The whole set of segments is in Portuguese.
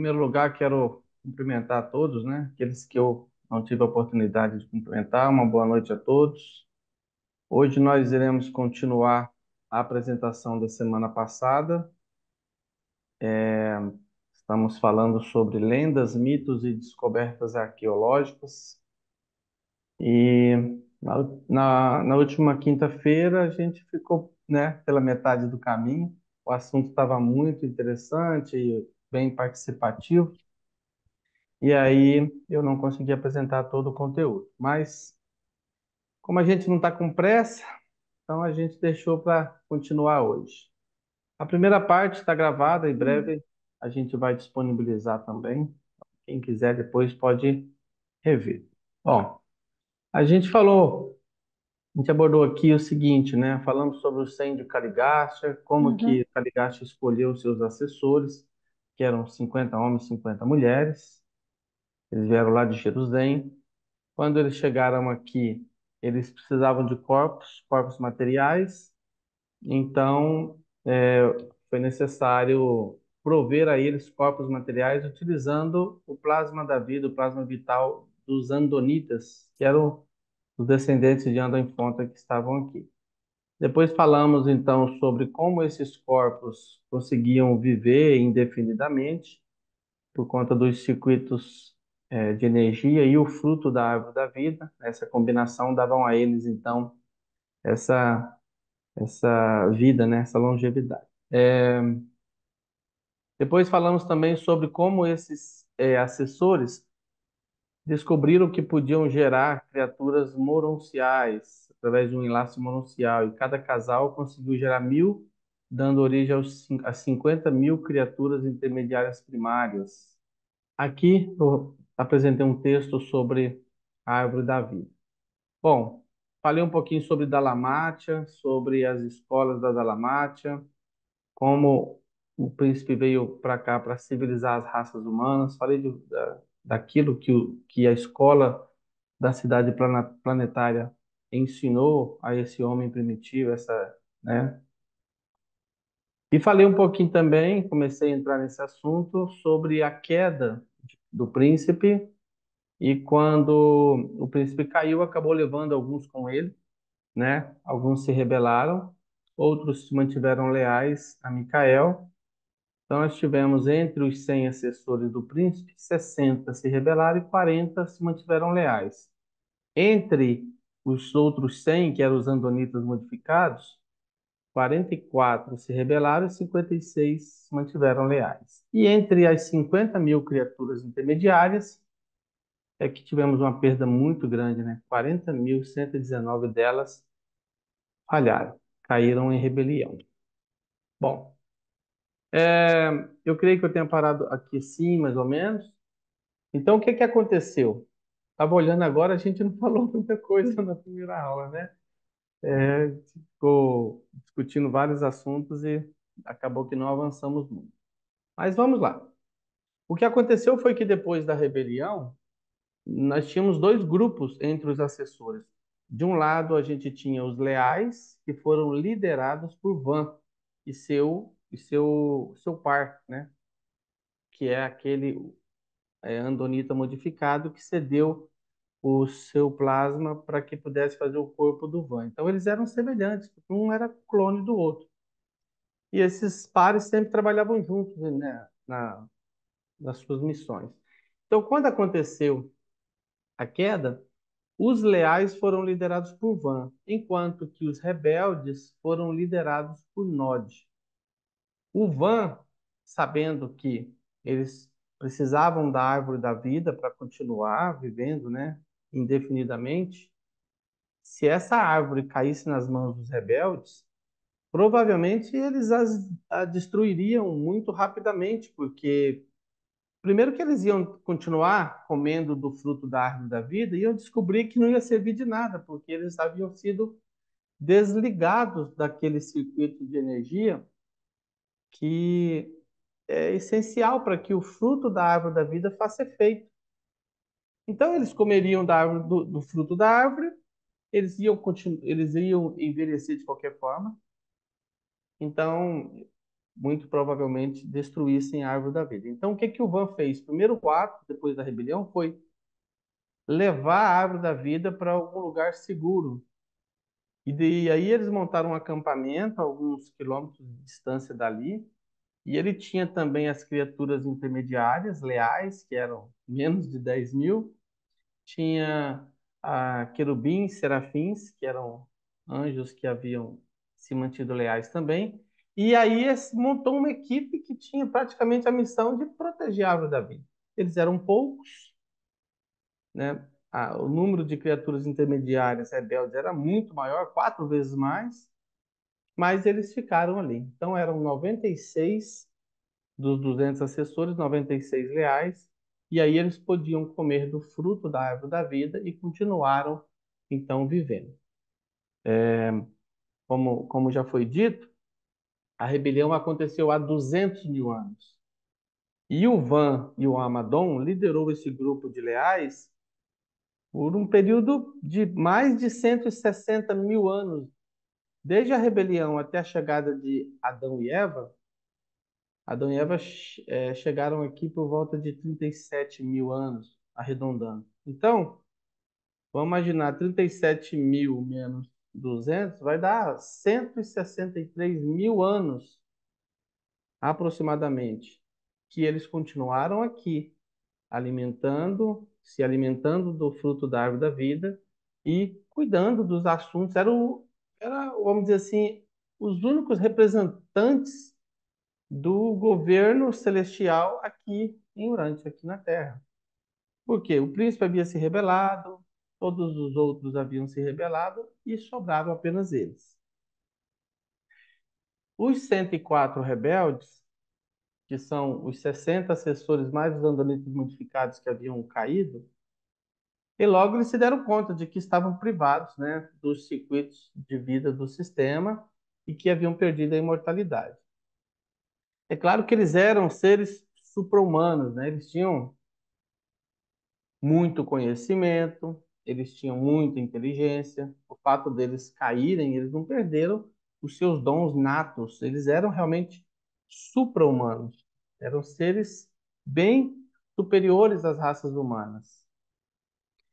primeiro lugar, quero cumprimentar a todos, né? Aqueles que eu não tive a oportunidade de cumprimentar. Uma boa noite a todos. Hoje nós iremos continuar a apresentação da semana passada. Estamos falando sobre lendas, mitos e descobertas arqueológicas. E na última quinta-feira a gente ficou, né, pela metade do caminho. O assunto estava muito interessante e bem participativo. E aí eu não consegui apresentar todo o conteúdo. Mas, como a gente não está com pressa, então a gente deixou para continuar hoje. A primeira parte está gravada, em Hum. breve a gente vai disponibilizar também. Quem quiser depois pode rever. Bom, a gente falou, a gente abordou aqui o seguinte, né? Falamos sobre o Cem de Caligacha, como Uhum. que Caligacha escolheu seus assessores, que eram 50 homens, 50 mulheres. Eles vieram lá de Jerusalém. Quando eles chegaram aqui, eles precisavam de corpos materiais, então foi necessário prover a eles corpos materiais utilizando o plasma da vida, o plasma vital dos Andonitas, que eram os descendentes de Andon Fonta que estavam aqui. Depois falamos então sobre como esses corpos conseguiam viver indefinidamente por conta dos circuitos de energia e o fruto da árvore da vida. Essa combinação davam a eles, então, essa, essa vida, né? Essa longevidade. Depois falamos também sobre como esses assessores descobriram que podiam gerar criaturas moronciais através de um enlace moroncial, e cada casal conseguiu gerar 1.000, dando origem a 50 mil criaturas intermediárias primárias. Aqui eu apresentei um texto sobre a árvore da vida. Bom, falei um pouquinho sobre Dalamátia, sobre as escolas da Dalamátia, como o príncipe veio para cá para civilizar as raças humanas. Falei daquilo que a escola da cidade planetária ensinou a esse homem primitivo, né? E falei um pouquinho também, comecei a entrar nesse assunto, sobre a queda do príncipe. E quando o príncipe caiu, acabou levando alguns com ele, né? Alguns se rebelaram, outros se mantiveram leais a Micael. Então, nós tivemos entre os 100 assessores do príncipe, 60 se rebelaram e 40 se mantiveram leais. Entre os outros 100, que eram os andonitas modificados, 44 se rebelaram e 56 se mantiveram leais. E entre as 50 mil criaturas intermediárias, é que tivemos uma perda muito grande, né? 40.119 delas falharam, caíram em rebelião. Bom, eu creio que eu tenha parado aqui sim, mais ou menos. Então, o que que aconteceu? Estava olhando agora, a gente não falou muita coisa na primeira aula, né? Ficou discutindo vários assuntos e acabou que não avançamos muito. Mas vamos lá. O que aconteceu foi que depois da rebelião, nós tínhamos dois grupos entre os assessores. De um lado, a gente tinha os leais, que foram liderados por Van e seu par, né? Que é aquele andonita modificado que cedeu o seu plasma para que pudesse fazer o corpo do Van. Então, eles eram semelhantes, um era clone do outro. E esses pares sempre trabalhavam juntos, né, nas suas missões. Então, quando aconteceu a queda, os leais foram liderados por Van, enquanto que os rebeldes foram liderados por Nod. O Van, sabendo que eles precisavam da árvore da vida para continuar vivendo, né, indefinidamente, se essa árvore caísse nas mãos dos rebeldes, provavelmente eles a destruiriam muito rapidamente, porque primeiro que eles iam continuar comendo do fruto da árvore da vida e iam descobrir que não ia servir de nada, porque eles haviam sido desligados daquele circuito de energia que é essencial para que o fruto da árvore da vida faça efeito. Então eles comeriam do fruto da árvore, eles iam envelhecer de qualquer forma. Então muito provavelmente destruíssem a árvore da vida. Então, o que que o Van fez? O primeiro ato, depois da rebelião, foi levar a árvore da vida para algum lugar seguro. Aí eles montaram um acampamento a alguns quilômetros de distância dali, e ele tinha também as criaturas intermediárias, leais, que eram menos de 10.000, tinha querubins, serafins, que eram anjos que haviam se mantido leais também. E aí montou uma equipe que tinha praticamente a missão de proteger a árvore da vida. Eles eram poucos, né? O número de criaturas intermediárias rebeldes era muito maior, 4 vezes mais, mas eles ficaram ali. Então eram 96 dos 200 assessores, 96 leais, e aí eles podiam comer do fruto da árvore da vida e continuaram então vivendo. Como já foi dito, a rebelião aconteceu há 200 mil anos. E o Van e o Amadon liderou esse grupo de leais por um período de mais de 160 mil anos. Desde a rebelião até a chegada de Adão e Eva chegaram aqui por volta de 37 mil anos, arredondando. Então, vamos imaginar 37 mil menos 200, vai dar 163 mil anos, aproximadamente, que eles continuaram aqui, se alimentando do fruto da árvore da vida e cuidando dos assuntos. Vamos dizer assim, os únicos representantes do governo celestial aqui em Urântia, aqui na Terra. Por quê? O príncipe havia se rebelado, todos os outros haviam se rebelado e sobraram apenas eles. Os 104 rebeldes, que são os 60 assessores mais os andamitos modificados que haviam caído, e logo eles se deram conta de que estavam privados, né, dos circuitos de vida do sistema e que haviam perdido a imortalidade. É claro que eles eram seres supra-humanos, né? Eles tinham muito conhecimento, eles tinham muita inteligência. O fato deles caírem, eles não perderam os seus dons natos, eles eram realmente supra-humanos. Eram seres bem superiores às raças humanas.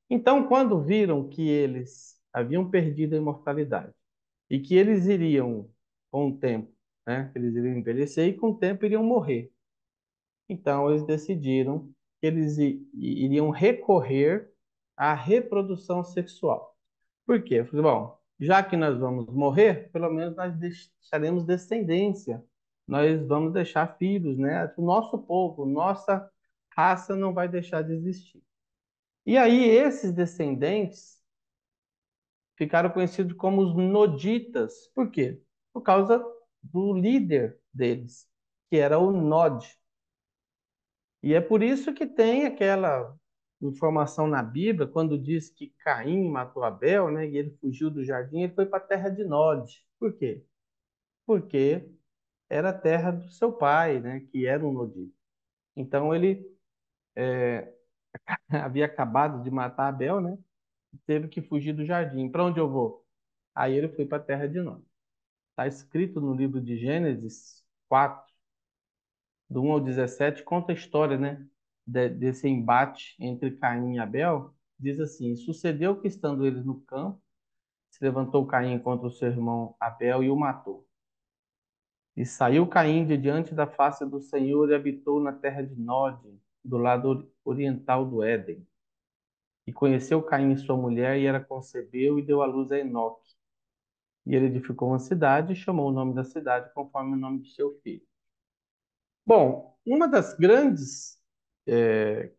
Então, quando viram que eles haviam perdido a imortalidade e que eles iriam, com o tempo, né, eles iriam envelhecer e com o tempo iriam morrer. Então, eles decidiram que eles iriam recorrer à reprodução sexual. Por quê? Eu falei, bom, já que nós vamos morrer, pelo menos nós deixaremos descendência. Nós vamos deixar filhos, né? O nosso povo, nossa raça não vai deixar de existir. E aí, esses descendentes ficaram conhecidos como os Noditas. Por quê? Por causa do líder deles, que era o Nod. E é por isso que tem aquela informação na Bíblia, quando diz que Caim matou Abel, né, e ele fugiu do jardim, ele foi para a terra de Nod. Por quê? Porque era a terra do seu pai, né, que era um nodita. Então ele havia acabado de matar Abel, né, e teve que fugir do jardim. Para onde eu vou? Aí ele foi para a terra de Nod. Está escrito no livro de Gênesis 4, do 1 ao 17, conta a história, né, desse embate entre Caim e Abel. Diz assim: sucedeu que, estando eles no campo, se levantou Caim contra o seu irmão Abel e o matou. E saiu Caim de diante da face do Senhor e habitou na terra de Nod, do lado oriental do Éden. E conheceu Caim sua mulher, e ela concebeu e deu à luz a Enoque. E ele edificou uma cidade e chamou o nome da cidade conforme o nome de seu filho. Bom, uma das grandes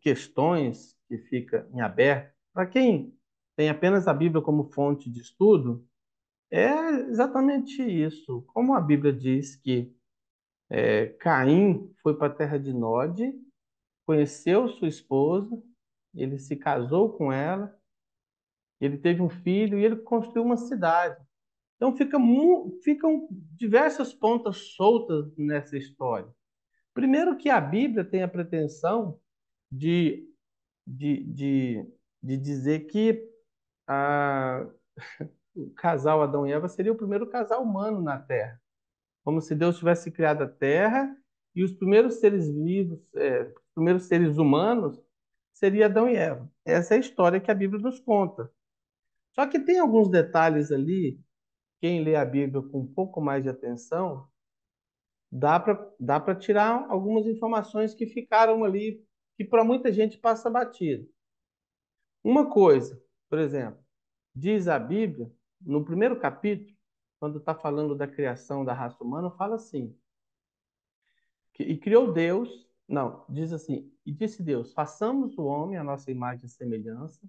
questões que fica em aberto, para quem tem apenas a Bíblia como fonte de estudo, é exatamente isso. Como a Bíblia diz que Caim foi para a terra de Nod, conheceu sua esposa, ele se casou com ela, ele teve um filho e ele construiu uma cidade. Então ficam diversas pontas soltas nessa história. Primeiro que a Bíblia tem a pretensão de, de, de, de dizer que a, o casal Adão e Eva seria o primeiro casal humano na Terra. como se Deus tivesse criado a Terra e os primeiros seres vivos, os primeiros seres humanos, seria Adão e Eva. Essa é a história que a Bíblia nos conta. Só que tem alguns detalhes ali, quem lê a Bíblia com um pouco mais de atenção, dá para tirar algumas informações que ficaram ali, que para muita gente passa batido. Uma coisa, por exemplo, diz a Bíblia, no primeiro capítulo, quando está falando da criação da raça humana, fala assim: e criou Deus, não, diz assim, e disse Deus: façamos o homem à nossa imagem e semelhança,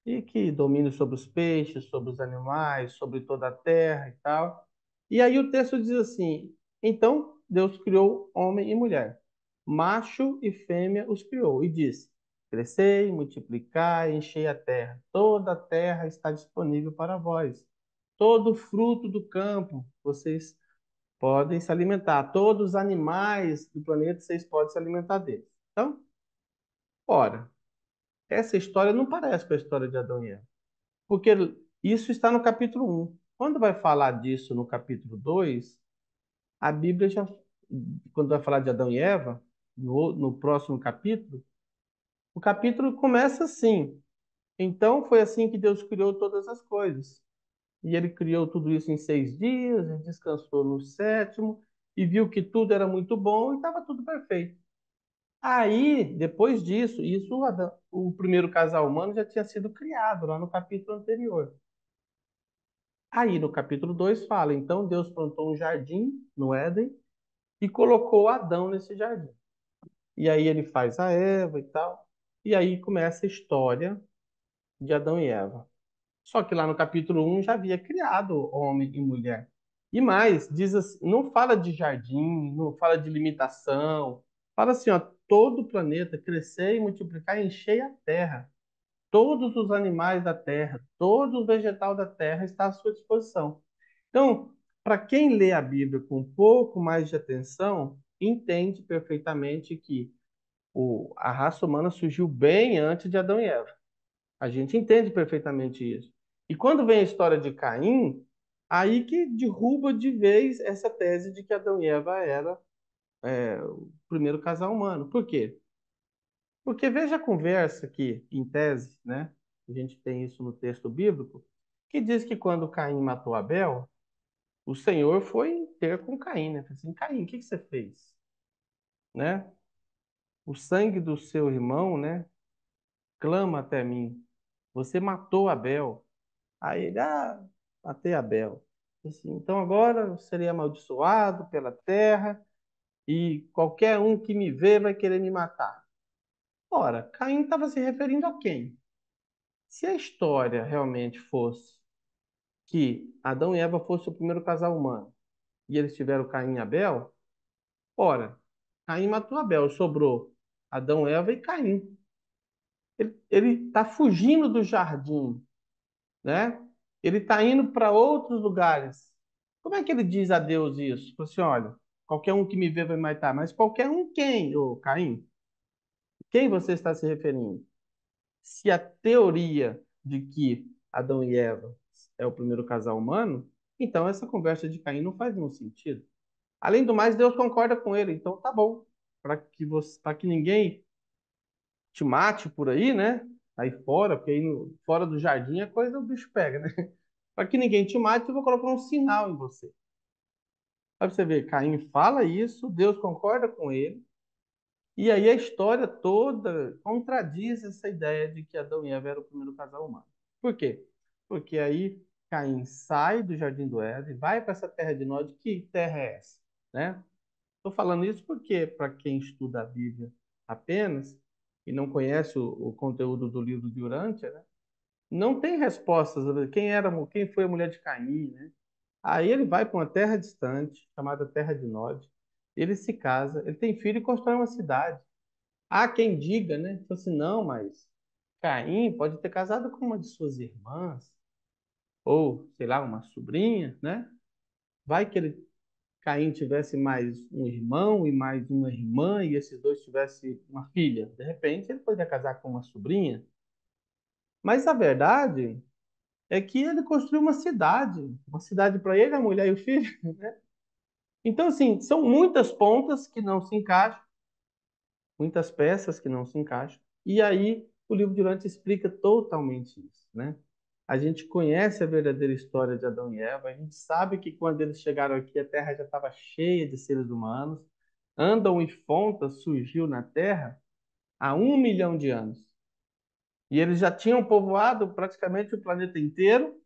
e que domine sobre os peixes, sobre os animais, sobre toda a terra e tal. E aí o texto diz assim: então Deus criou homem e mulher, macho e fêmea os criou, e disse: crescei, multiplicai, enchei a terra. Toda a terra está disponível para vós. Todo fruto do campo vocês podem se alimentar. Todos os animais do planeta vocês podem se alimentar deles. Então, ora, essa história não parece com a história de Adão e Eva. Porque isso está no capítulo 1. Quando vai falar disso no capítulo 2, a Bíblia já, quando vai falar de Adão e Eva, no próximo capítulo, o capítulo começa assim. Então foi assim que Deus criou todas as coisas. E ele criou tudo isso em 6 dias, e descansou no sétimo, e viu que tudo era muito bom e estava tudo perfeito. Aí, depois disso, o primeiro casal humano já tinha sido criado lá no capítulo anterior. Aí no capítulo 2 fala: então Deus plantou um jardim no Éden e colocou Adão nesse jardim. E aí ele faz a Eva e tal. E aí começa a história de Adão e Eva. Só que lá no capítulo 1 já havia criado homem e mulher. E mais, diz assim, não fala de jardim, não fala de limitação. Fala assim, ó, todo o planeta crescer e multiplicar e encher a terra. Todos os animais da terra, todo o vegetal da terra está à sua disposição. Então, para quem lê a Bíblia com um pouco mais de atenção, entende perfeitamente que a raça humana surgiu bem antes de Adão e Eva. A gente entende perfeitamente isso. E quando vem a história de Caim, aí que derruba de vez essa tese de que Adão e Eva era o primeiro casal humano. Por quê? Porque veja a conversa que, em tese, né? A gente tem isso no texto bíblico, que diz que quando Caim matou Abel, o Senhor foi ter com Caim, né? Falou assim: Caim, o que que você fez? Né? O sangue do seu irmão, né? Clama até mim. Você matou Abel. Aí ele, matei Abel. Assim, então agora eu serei amaldiçoado pela terra e qualquer um que me vê vai querer me matar. Ora, Caim estava se referindo a quem? Se a história realmente fosse que Adão e Eva fossem o primeiro casal humano e eles tiveram Caim e Abel, ora, Caim matou Abel, sobrou Adão, Eva e Caim. Ele está fugindo do jardim, né? Ele está indo para outros lugares. Como é que ele diz a Deus isso? Fala assim: olha, qualquer um que me vê vai me matar, mas qualquer um quem, ô Caim? Quem você está se referindo? Se a teoria de que Adão e Eva é o primeiro casal humano, então essa conversa de Caim não faz nenhum sentido. Além do mais, Deus concorda com ele, então tá bom. Para que ninguém te mate por aí, né? Aí fora, porque aí fora do jardim a coisa o bicho pega, né? Para que ninguém te mate, eu vou colocar um sinal em você. Aí você vê, Caim fala isso, Deus concorda com ele, e aí a história toda contradiz essa ideia de que Adão e Eva eram o primeiro casal humano. Por quê? Porque aí Caim sai do jardim do Éden, vai para essa terra de Nod. Que terra é essa? Né? Estou falando isso porque, para quem estuda a Bíblia apenas e não conhece o conteúdo do livro de Urântia, né? Não tem respostas. Quem foi a mulher de Caim, né? Aí ele vai para uma terra distante, chamada Terra de Nod. Ele se casa, ele tem filho e constrói uma cidade. Há quem diga, né? Fala assim, não, mas Caim pode ter casado com uma de suas irmãs, ou, sei lá, uma sobrinha, né? Vai que Caim tivesse mais um irmão e mais uma irmã, e esses dois tivessem uma filha. De repente, ele poderia casar com uma sobrinha. Mas a verdade é que ele construiu uma cidade para ele, a mulher e o filho. Então, assim, são muitas pontas que não se encaixam, muitas peças que não se encaixam. E aí o livro de Dante explica totalmente isso, né? A gente conhece a verdadeira história de Adão e Eva, a gente sabe que quando eles chegaram aqui, a Terra já estava cheia de seres humanos. Andam e Fonta surgiu na Terra há 1 milhão de anos. E eles já tinham povoado praticamente o planeta inteiro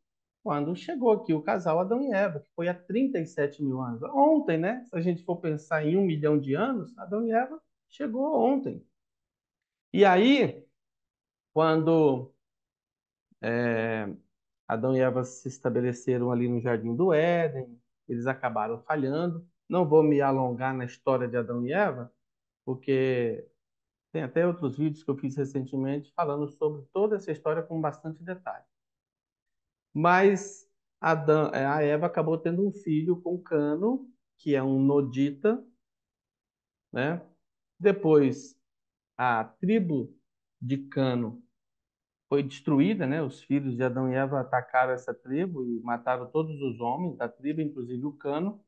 quando chegou aqui o casal Adão e Eva, que foi há 37 mil anos. Ontem, né? Se a gente for pensar em 1 milhão de anos, Adão e Eva chegou ontem. E aí, quando Adão e Eva se estabeleceram ali no Jardim do Éden, eles acabaram falhando. Não vou me alongar na história de Adão e Eva, porque tem até outros vídeos que eu fiz recentemente falando sobre toda essa história com bastante detalhe. Mas a Eva acabou tendo um filho com Cano, que é um nodita, né? Depois, a tribo de Cano foi destruída, né? Os filhos de Adão e Eva atacaram essa tribo e mataram todos os homens da tribo, inclusive o Cano.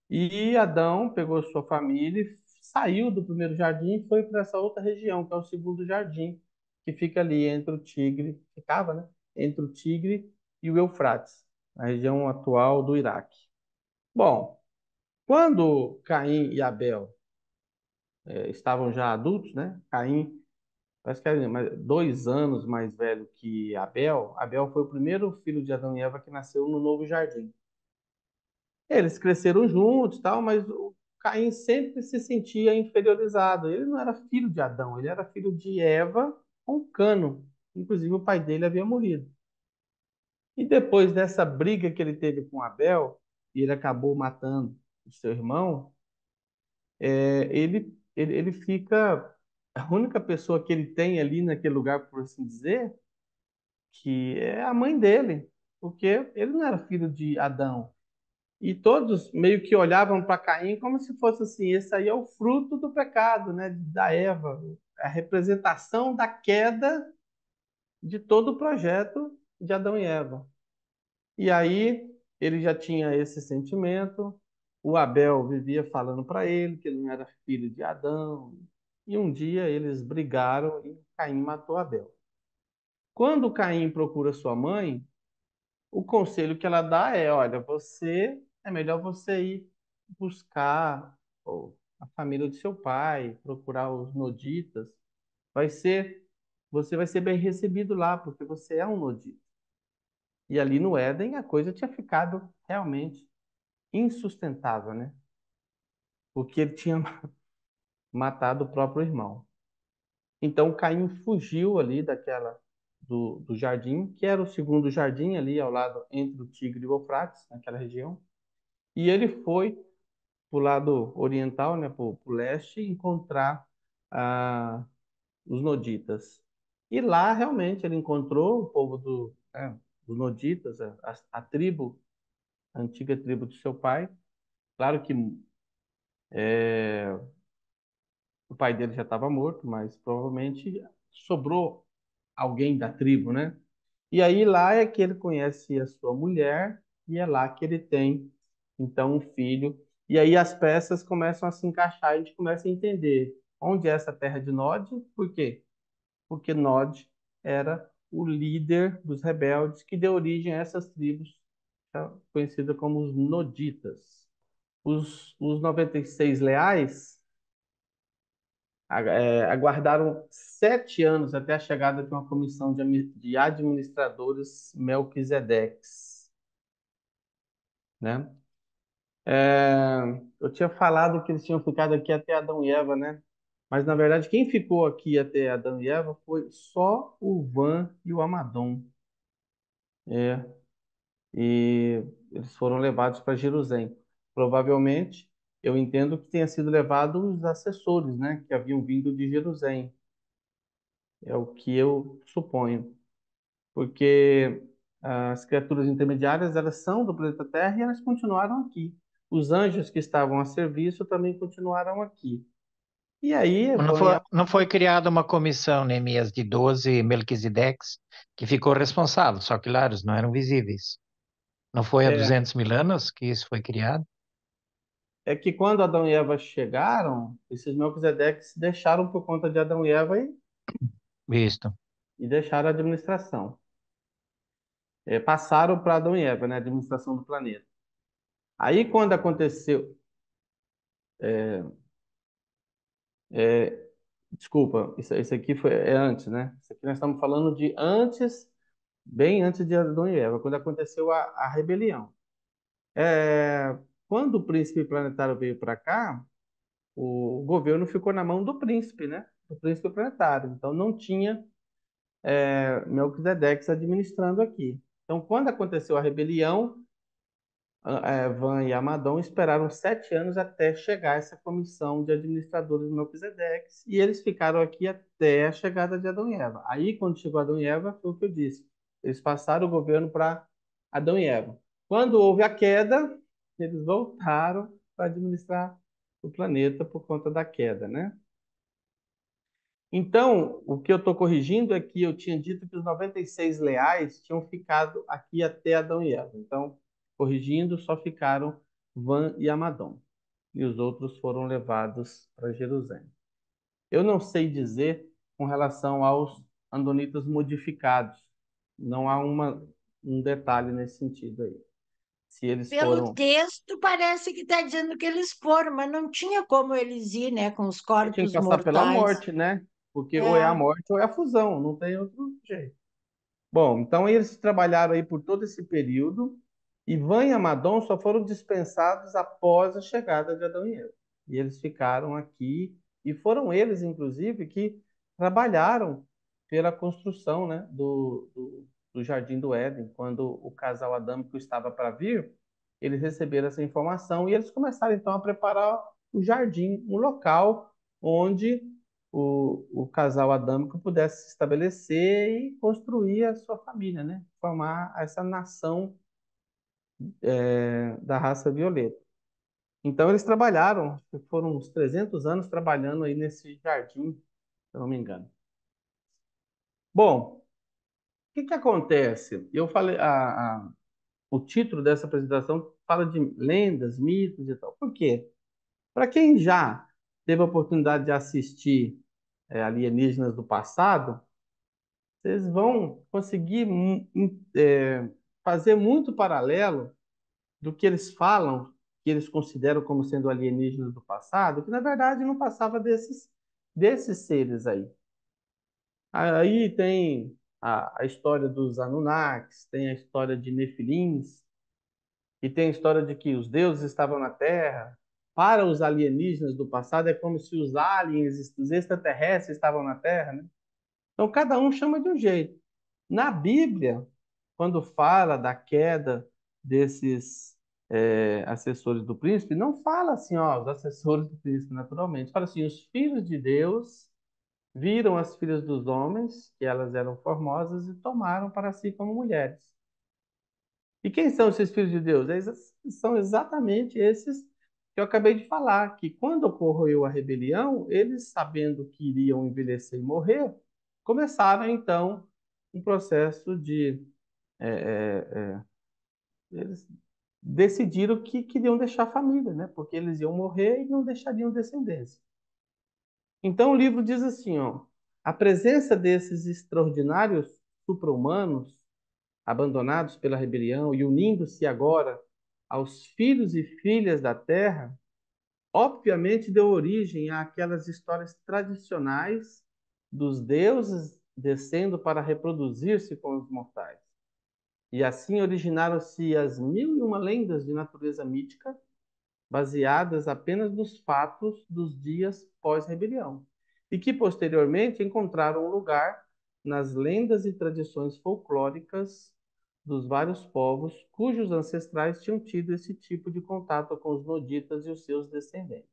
E Adão pegou sua família e saiu do primeiro jardim e foi para essa outra região, que é o segundo jardim, que fica ali entre o Tigre, ficava, né? Entre o Tigre e o Eufrates, na região atual do Iraque. Bom, quando Caim e Abel estavam já adultos, né? Caim parece que era 2 anos mais velho que Abel. Abel foi o primeiro filho de Adão e Eva que nasceu no novo jardim. Eles cresceram juntos, tal, mas o Caim sempre se sentia inferiorizado. Ele não era filho de Adão, ele era filho de Eva com Cano. Inclusive o pai dele havia morrido. E depois dessa briga que ele teve com Abel, e ele acabou matando o seu irmão, ele fica a única pessoa que ele tem ali naquele lugar, por assim dizer, que é a mãe dele, porque ele não era filho de Adão. E todos meio que olhavam para Caim como se fosse assim, esse aí é o fruto do pecado, né, da Eva, a representação da queda de todo o projeto de Adão e Eva. E aí ele já tinha esse sentimento, o Abel vivia falando para ele que ele não era filho de Adão, e um dia eles brigaram e Caim matou Abel. Quando Caim procura sua mãe, o conselho que ela dá é: olha, é melhor você ir buscar a família de seu pai, procurar os noditas. Vai ser, você vai ser bem recebido lá, porque você é um nodita. E ali no Éden a coisa tinha ficado realmente insustentável, né? Porque ele tinha matado o próprio irmão. Então Caim fugiu ali do jardim, que era o segundo jardim ali ao lado entre o Tigre e o Eufrates, naquela região. E ele foi para o lado oriental, né, para o leste, encontrar os noditas. E lá realmente ele encontrou o povo dos noditas, a tribo, a antiga tribo de seu pai. Claro que o pai dele já estava morto, mas provavelmente sobrou alguém da tribo, né? E aí lá é que ele conhece a sua mulher e é lá que ele tem então um filho. E aí as peças começam a se encaixar, e a gente começa a entender onde é essa terra de Nod, por quê? Porque Nod era o líder dos rebeldes que deu origem a essas tribos, tá? Conhecidas como os Noditas. Os 96 leais aguardaram 7 anos até a chegada de uma comissão de administradores Melquisedeques, né? Eu tinha falado que eles tinham ficado aqui até Adão e Eva, né? Mas na verdade quem ficou aqui até Adão e Eva foi só o Van e o Amadon. É, e eles foram levados para Jerusalém. Provavelmente, eu entendo que tenha sido levado os assessores, né? Que haviam vindo de Jerusalém. É o que eu suponho. Porque as criaturas intermediárias, elas são do planeta Terra e elas continuaram aqui. Os anjos que estavam a serviço também continuaram aqui. E aí, Não Van e foi, não foi criada uma comissão, Neemias, de 12 Melquisedeques que ficou responsável, só que lá eles não eram visíveis. Não foi há é, 200 mil anos que isso foi criado? é que quando Adão e Eva chegaram, esses Melquisedeques deixaram por conta de Adão e Eva Visto. e deixaram a administração. Passaram para Adão e Eva, né, a administração do planeta. Aí quando aconteceu, desculpa, isso aqui é antes, né? Isso aqui nós estamos falando de antes, bem antes de Adão e Eva, quando aconteceu a rebelião. É, quando o príncipe planetário veio para cá, o governo ficou na mão do príncipe, né? Do príncipe planetário. Então não tinha Melquisedeques administrando aqui. Então, quando aconteceu a rebelião, Van e Amadon esperaram 7 anos até chegar essa comissão de administradores do Melquisedeques, e eles ficaram aqui até a chegada de Adão e Eva. Aí, quando chegou Adão e Eva, foi o que eu disse. Eles passaram o governo para Adão e Eva. Quando houve a queda, eles voltaram para administrar o planeta por conta da queda, né? Então, o que eu estou corrigindo é que eu tinha dito que os 96 leais tinham ficado aqui até Adão e Eva. Então, corrigindo, só ficaram Van e Amadom. E os outros foram levados para Jerusalém. Eu não sei dizer com relação aos andonitas modificados. Não há um detalhe nesse sentido aí. Se eles Pelo foram. texto, parece que está dizendo que eles foram, mas não tinha como eles ir, né, com os Tinha que corpos passar pela mortais. morte, né? Porque ou é a É. morte ou é a fusão, não tem outro jeito. Bom, então eles trabalharam aí por todo esse período. Ivan e Amadon só foram dispensados após a chegada de Adão e Eva. E eles ficaram aqui, e foram eles, inclusive, que trabalharam pela construção, né, do Jardim do Éden. Quando o casal adâmico estava para vir, eles receberam essa informação e eles começaram então a preparar o jardim, um local onde o casal adâmico pudesse se estabelecer e construir a sua família, né? Formar essa nação da raça violeta. Então eles trabalharam, foram uns 300 anos trabalhando aí nesse jardim, se eu não me engano. Bom, o que que acontece? Eu falei, o título dessa apresentação fala de lendas, mitos e tal. Por quê? Para quem já teve a oportunidade de assistir Alienígenas do Passado, vocês vão conseguir fazer muito paralelo do que eles falam, que eles consideram como sendo alienígenas do passado, que na verdade não passava desses seres aí. Aí tem a história dos Anunnakis, tem a história de Nefilins, e tem a história de que os deuses estavam na Terra. Para os alienígenas do passado, é como se os aliens, os extraterrestres estavam na Terra, né? Então, cada um chama de um jeito. Na Bíblia, quando fala da queda desses assessores do príncipe, não fala assim, ó, os assessores do príncipe, naturalmente. Fala assim, os filhos de Deus viram as filhas dos homens, que elas eram formosas, e tomaram para si como mulheres. E quem são esses filhos de Deus? São exatamente esses que eu acabei de falar, que quando ocorreu a rebelião, eles, sabendo que iriam envelhecer e morrer, começaram então um processo de. Eles decidiram que queriam deixar a família, né? Porque eles iam morrer e não deixariam descendência. Então o livro diz assim, ó, a presença desses extraordinários supra-humanos abandonados pela rebelião e unindo-se agora aos filhos e filhas da terra, obviamente deu origem àquelas histórias tradicionais dos deuses descendo para reproduzir-se com os mortais. E assim originaram-se as mil e uma lendas de natureza mítica, baseadas apenas nos fatos dos dias pós-rebelião, e que posteriormente encontraram lugar nas lendas e tradições folclóricas dos vários povos cujos ancestrais tinham tido esse tipo de contato com os noditas e os seus descendentes.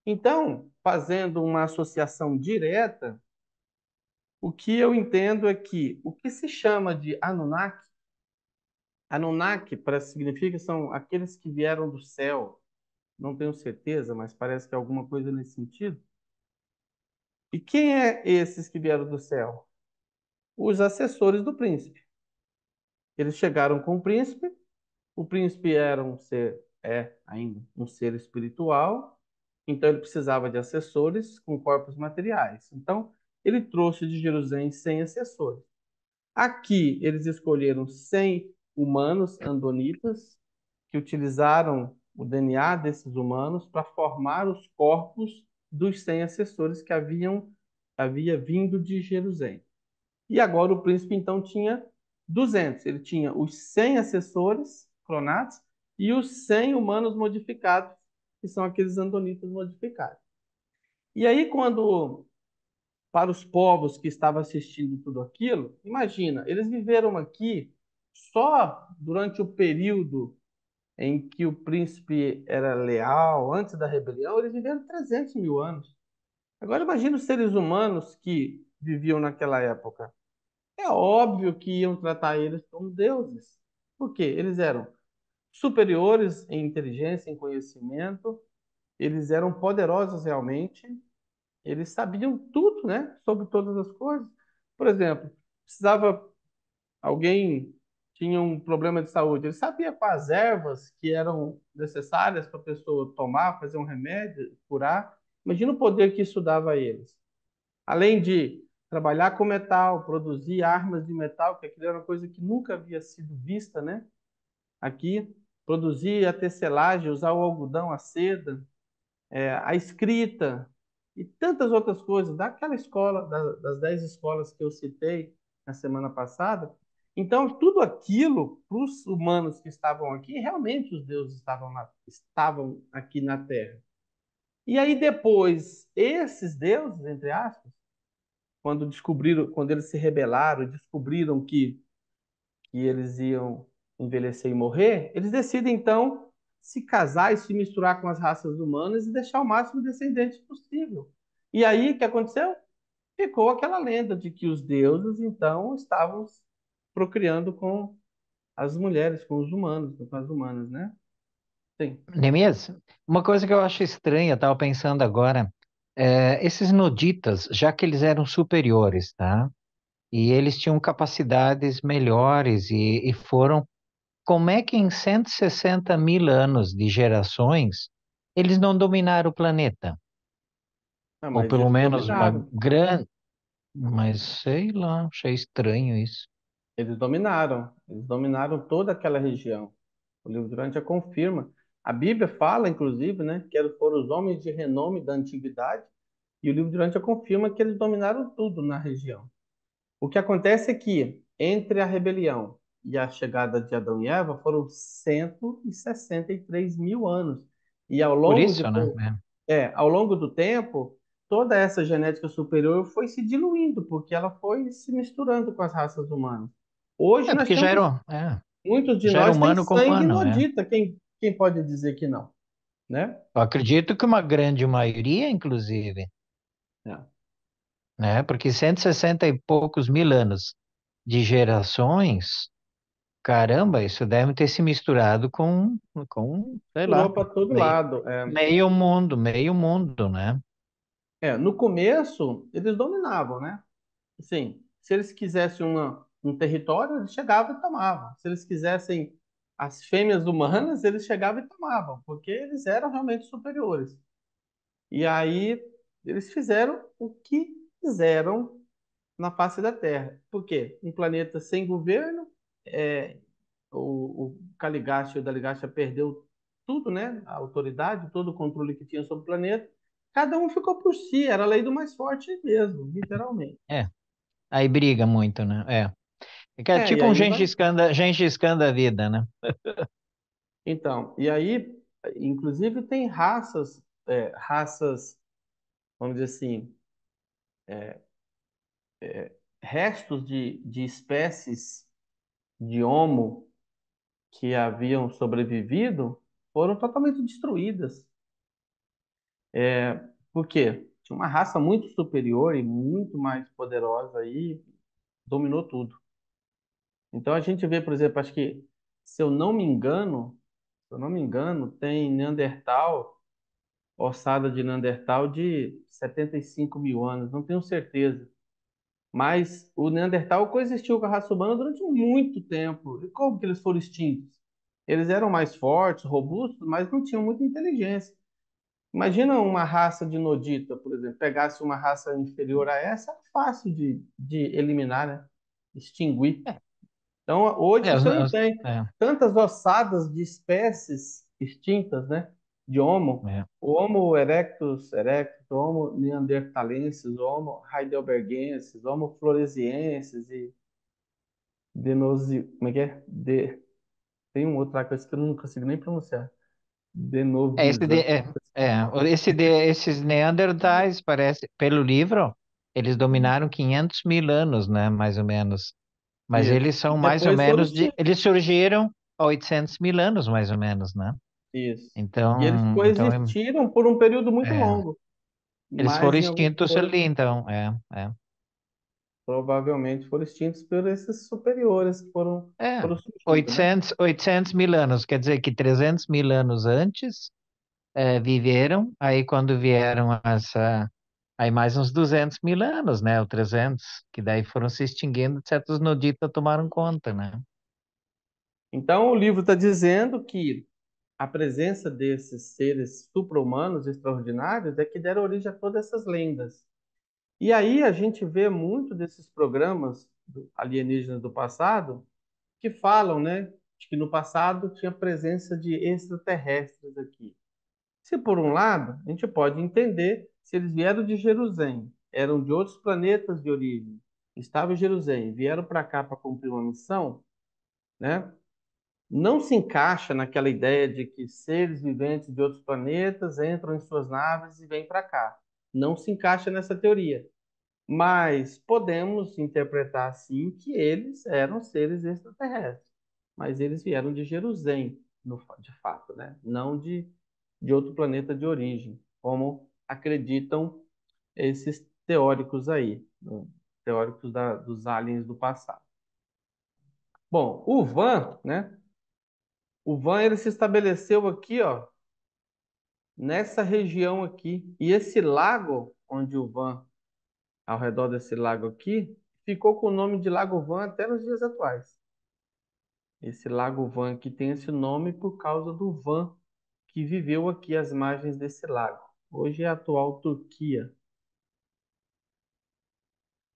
Então, fazendo uma associação direta, o que eu entendo é que o que se chama de Anunnaki, Anunnaki significa que são aqueles que vieram do céu, não tenho certeza, mas parece que é alguma coisa nesse sentido. E quem é esses que vieram do céu? Os assessores do príncipe. Eles chegaram com o príncipe era um ser é ainda um ser espiritual, então ele precisava de assessores com corpos materiais. Então, ele trouxe de Jerusalém 100 assessores. Aqui, eles escolheram 100 humanos andonitas, que utilizaram o DNA desses humanos para formar os corpos dos 100 assessores que havia vindo de Jerusalém. E agora o príncipe então tinha 200. Ele tinha os 100 assessores clonados e os 100 humanos modificados, que são aqueles andonitas modificados. E aí, quando, para os povos que estavam assistindo tudo aquilo, imagina, eles viveram aqui só durante o período em que o príncipe era leal, antes da rebelião, eles viveram 300 mil anos. Agora imagina os seres humanos que viviam naquela época. É óbvio que iam tratar eles como deuses. Por quê? Eles eram superiores em inteligência, em conhecimento, eles eram poderosos realmente, eles sabiam tudo, né, sobre todas as coisas. Por exemplo, precisava alguém tinha um problema de saúde, ele sabia quais ervas que eram necessárias para a pessoa tomar, fazer um remédio, curar. Imagina o poder que isso dava a eles. Além de trabalhar com metal, produzir armas de metal, que aquilo era uma coisa que nunca havia sido vista, né? Aqui, produzir a tecelagem, usar o algodão, a seda, a escrita e tantas outras coisas daquela escola, das 10 escolas que eu citei na semana passada. Então, tudo aquilo, para os humanos que estavam aqui, realmente os deuses estavam aqui na Terra. E aí depois, esses deuses, entre aspas, quando eles se rebelaram e descobriram que eles iam envelhecer e morrer, eles decidem então se casar e se misturar com as raças humanas e deixar o máximo de descendentes possível. E aí o que aconteceu? Ficou aquela lenda de que os deuses então estavam procriando com as mulheres, com os humanos, com as humanas, né? Sim. Neemias, uma coisa que eu acho estranha, estava pensando agora, esses noditas, já que eles eram superiores, tá? E eles tinham capacidades melhores e foram. Como é que em 160 mil anos de gerações eles não dominaram o planeta? Ah, Ou mas pelo eles menos uma dominaram. grande. Mas sei lá, achei estranho isso. Eles dominaram toda aquela região. O livro Durante a confirma. A Bíblia fala, inclusive, né, que foram os homens de renome da antiguidade, e o livro Durante a confirma que eles dominaram tudo na região. O que acontece é que, entre a rebelião e a chegada de Adão e Eva, foram 163 mil anos. E Por isso, né? ao longo do tempo, toda essa genética superior foi se diluindo, porque ela foi se misturando com as raças humanas. Hoje nós Porque já temos, era, muitos de já era nós têm humano com sangue humano, é. nodita, quem pode dizer que não, né? Eu acredito que uma grande maioria, inclusive, É. né? Porque 160 e poucos mil anos de gerações, caramba, isso deve ter se misturado sei lá, Misturou para todo meio, lado. meio mundo, né? No começo, eles dominavam, né? Sim, se eles quisessem um território, eles chegavam e tomavam. Se eles quisessem as fêmeas humanas, eles chegavam e tomavam, porque eles eram realmente superiores. E aí eles fizeram o que fizeram na face da Terra. Por quê? Um planeta sem governo, é, o Caligaste e o Daligaste perdeu tudo, né? A autoridade, todo o controle que tinha sobre o planeta. Cada um ficou por si, era a lei do mais forte mesmo, literalmente. É, aí briga muito, né? É que é E tipo um aí vai. Gengis Khan da vida, né? Então, e aí, inclusive, tem raças, vamos dizer assim, restos de espécies de Homo que haviam sobrevivido foram totalmente destruídas. Por quê? Tinha uma raça muito superior e muito mais poderosa e dominou tudo. Então a gente vê, por exemplo, acho que, se eu não me engano, tem Neandertal, ossada de Neandertal de 75 mil anos, não tenho certeza. Mas o Neandertal coexistiu com a raça humana durante muito tempo. E como que eles foram extintos? Eles eram mais fortes, robustos, mas não tinham muita inteligência. Imagina uma raça de nodita, por exemplo, pegasse uma raça inferior a essa, é fácil de eliminar, né? Extinguir. Então, hoje É, você não tem é, tantas ossadas de espécies extintas, né? De Homo. é. O Homo erectus, Homo neanderthalensis, Homo heidelbergensis, Homo floresiensis e Denosi... Como é que é? Tem um outro lá que eu não consigo nem pronunciar. É, esse de, Denovisan. esses Neandertais, parece, pelo livro, eles dominaram 500 mil anos, né, mais ou menos. Mas Isso. eles são E mais ou depois foram menos extintos. eles surgiram há 800 mil anos, mais ou menos, né? Isso. E eles Então coexistiram por um período muito é, longo. eles foram Mas em alguma extintos coisa, ali, então, é. provavelmente foram extintos por esses superiores que É, foram surgindo, né? 800 mil anos, quer dizer que 300 mil anos antes viveram, aí quando vieram aí mais uns 200 mil anos, né, ou 300, que daí foram se extinguindo, certos noditas tomaram conta, né? Então, o livro está dizendo que a presença desses seres supra-humanos extraordinários é que deram origem a todas essas lendas. E aí a gente vê muito desses programas alienígenas do passado que falam, né, de que no passado tinha presença de extraterrestres aqui. Se por um lado, a gente pode entender se eles vieram de Jerusalém, eram de outros planetas de origem, estavam em Jerusalém, vieram para cá para cumprir uma missão, né? Não se encaixa naquela ideia de que seres viventes de outros planetas entram em suas naves e vêm para cá. Não se encaixa nessa teoria. Mas podemos interpretar assim que eles eram seres extraterrestres. Mas eles vieram de Jerusalém, de fato, né? Não de outro planeta de origem, como acreditam esses teóricos aí, né? Teóricos dos aliens do passado. Bom, o Van, né? O Van ele se estabeleceu aqui, ó, nessa região aqui. E esse lago onde o Van, ao redor desse lago aqui, ficou com o nome de Lago Van até nos dias atuais. Esse Lago Van aqui tem esse nome por causa do Van que viveu aqui às margens desse lago. Hoje é a atual Turquia.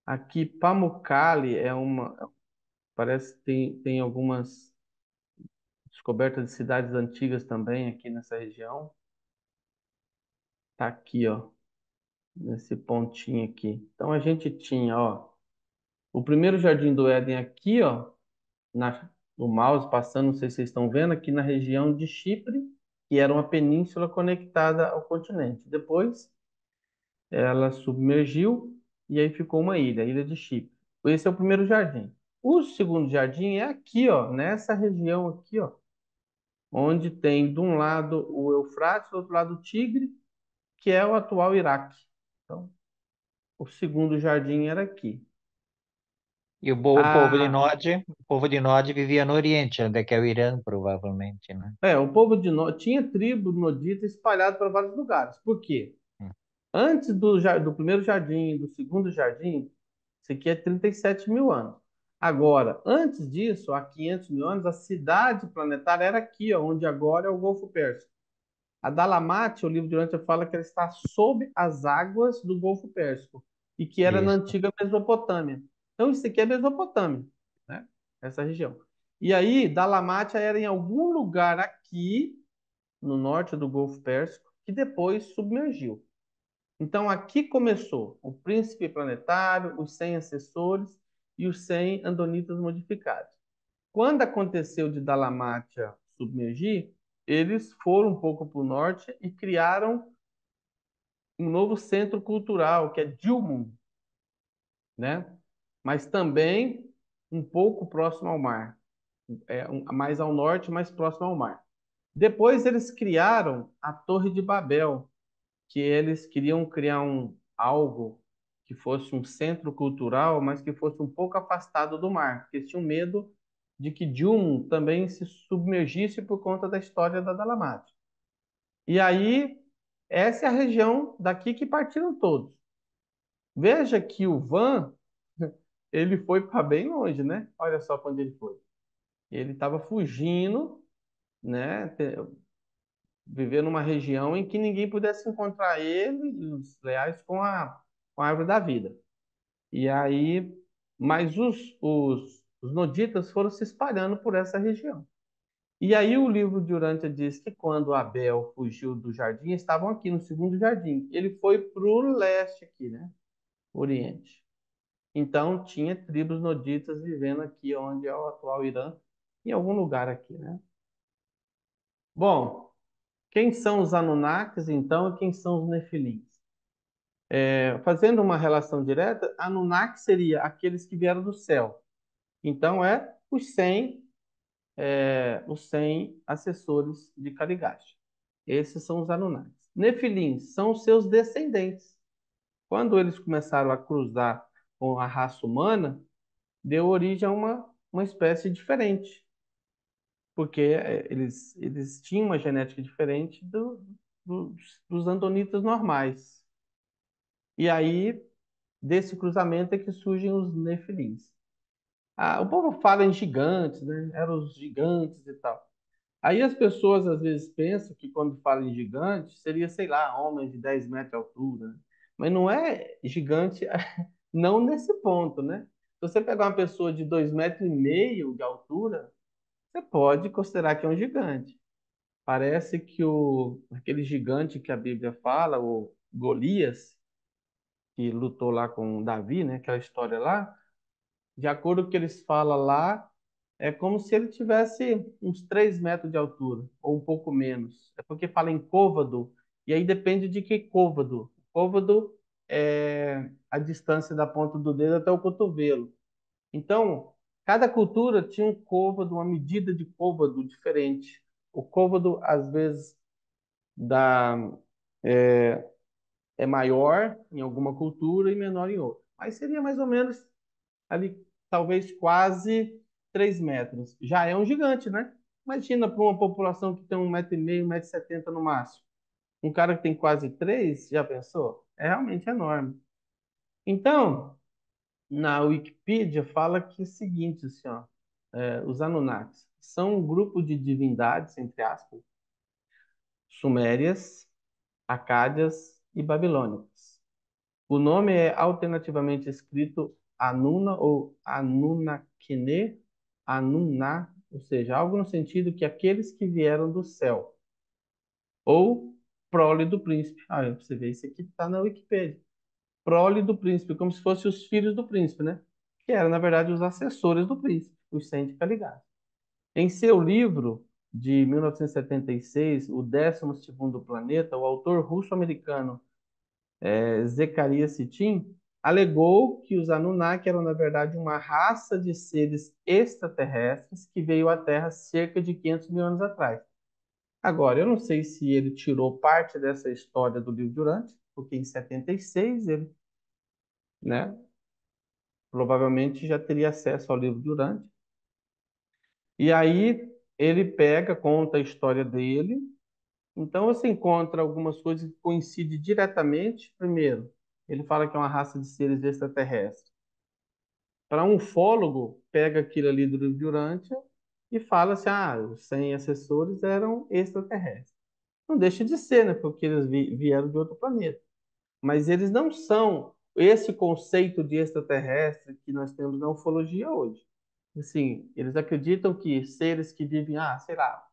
Aqui Pamukkale é parece que tem algumas descobertas de cidades antigas também aqui nessa região. Tá aqui, ó, nesse pontinho aqui. Então a gente tinha, ó, o primeiro Jardim do Éden aqui, ó, o mouse passando, não sei se vocês estão vendo, aqui na região de Chipre, que era uma península conectada ao continente. Depois ela submergiu e aí ficou uma ilha, a ilha de Chipre. Esse é o primeiro jardim. O segundo jardim é aqui, ó, nessa região aqui, ó, onde tem de um lado o Eufrates, do outro lado o Tigre, que é o atual Iraque. Então, o segundo jardim era aqui. E Ah, O povo de Nod vivia no Oriente, onde é que é o Irã, provavelmente, né? o povo de tinha tribo nodita espalhado para vários lugares. Por quê? Hum. Antes do primeiro jardim, do segundo jardim, isso aqui é 37 mil anos. Agora, antes disso, há 500 mil anos, a cidade planetária era aqui, ó, onde agora é o Golfo Pérsico. A Dalamate, o livro de Urântia fala que ela está sob as águas do Golfo Pérsico e que era na Isso. antiga Mesopotâmia. Então, isso aqui é Mesopotâmia, né? Essa região. E aí, Dalamate era em algum lugar aqui, no norte do Golfo Pérsico, que depois submergiu. Então, aqui começou o príncipe planetário, os 100 assessores e os 100 andonitas modificados. Quando aconteceu de Dalamátia submergir, eles foram um pouco para o norte e criaram um novo centro cultural, que é Dilmun, né? Mas também um pouco próximo ao mar, mais ao norte, mais próximo ao mar. Depois eles criaram a Torre de Babel, que eles queriam criar algo que fosse um centro cultural, mas que fosse um pouco afastado do mar, porque eles tinham medo de que Dilmun também se submergisse por conta da história da Dalamate. E aí, essa é a região daqui que partiram todos. Veja que o Van, ele foi para bem longe, né? Olha só para onde ele foi. Ele estava fugindo né, viver numa região em que ninguém pudesse encontrar ele e os leais com a árvore da vida. E aí, mas os noditas foram se espalhando por essa região. E aí o livro de Urântia diz que quando Abel fugiu do jardim, estavam aqui no segundo jardim. Ele foi para o leste aqui, né? Oriente. Então tinha tribos noditas vivendo aqui onde é o atual Irã, em algum lugar aqui, né? Bom, quem são os Anunnakis, então, e quem são os Nefilins? Fazendo uma relação direta, Anunnaki seria aqueles que vieram do céu. Então, os 100 assessores de Kaligash. Esses são os Anunnakis. Nefilins são os seus descendentes. Quando eles começaram a cruzar com a raça humana, deu origem a uma espécie diferente, porque eles tinham uma genética diferente dos andonitas normais. E aí, desse cruzamento é que surgem os nefilins. O povo fala em gigantes, né? Eram os gigantes e tal. Aí as pessoas às vezes pensam que quando fala em gigante, seria, sei lá, homem de 10 metros de altura, né? Mas não é gigante, não nesse ponto, né? Se você pegar uma pessoa de 2,5 metros de altura, você pode considerar que é um gigante. Parece que aquele gigante que a Bíblia fala, o Golias, que lutou lá com Davi, né? Aquela história lá, de acordo com o que eles falam lá, é como se ele tivesse uns 3 metros de altura, ou um pouco menos. É porque fala em côvado, e aí depende de que côvado. Côvado é a distância da ponta do dedo até o cotovelo. Então, cada cultura tinha um côvado, uma medida de côvado diferente. O côvado, às vezes, dá, é maior em alguma cultura e menor em outra. Mas seria mais ou menos ali, talvez quase 3 metros. Já é um gigante, né? Imagina para uma população que tem 1,5 m, 1,70 m no máximo. Um cara que tem quase 3, já pensou? É realmente enorme. Então, na Wikipedia fala que é o seguinte, assim, ó, os Anunnakis são um grupo de divindades, entre aspas, sumérias, acádias e babilônicas. O nome é alternativamente escrito Anuna ou Anunnakine, Anunna, ou seja, algo no sentido que aqueles que vieram do céu, ou prole do príncipe. Você vê, isso aqui está na Wikipedia. Prole do príncipe, como se fossem os filhos do príncipe, né? Que eram, na verdade, os assessores do príncipe, os 100 ligados. Em seu livro de 1976, O 12º Planeta, o autor russo-americano Zecharia Sitchin alegou que os Anunnaki eram, na verdade, uma raça de seres extraterrestres que veio à Terra cerca de 500 mil anos atrás. Agora, eu não sei se ele tirou parte dessa história do livro Durante, porque em 76 ele, né, provavelmente já teria acesso ao livro Durante. E aí ele pega, conta a história dele. Então você encontra algumas coisas que coincidem diretamente. Primeiro, ele fala que é uma raça de seres extraterrestres. Para um ufólogo, pega aquilo ali do livro de Urântia e fala assim: os 100 assessores eram extraterrestres. Não deixa de ser, né? Porque eles vieram de outro planeta. Mas eles não são esse conceito de extraterrestre que nós temos na ufologia hoje. Assim, eles acreditam que seres que vivem, sei lá,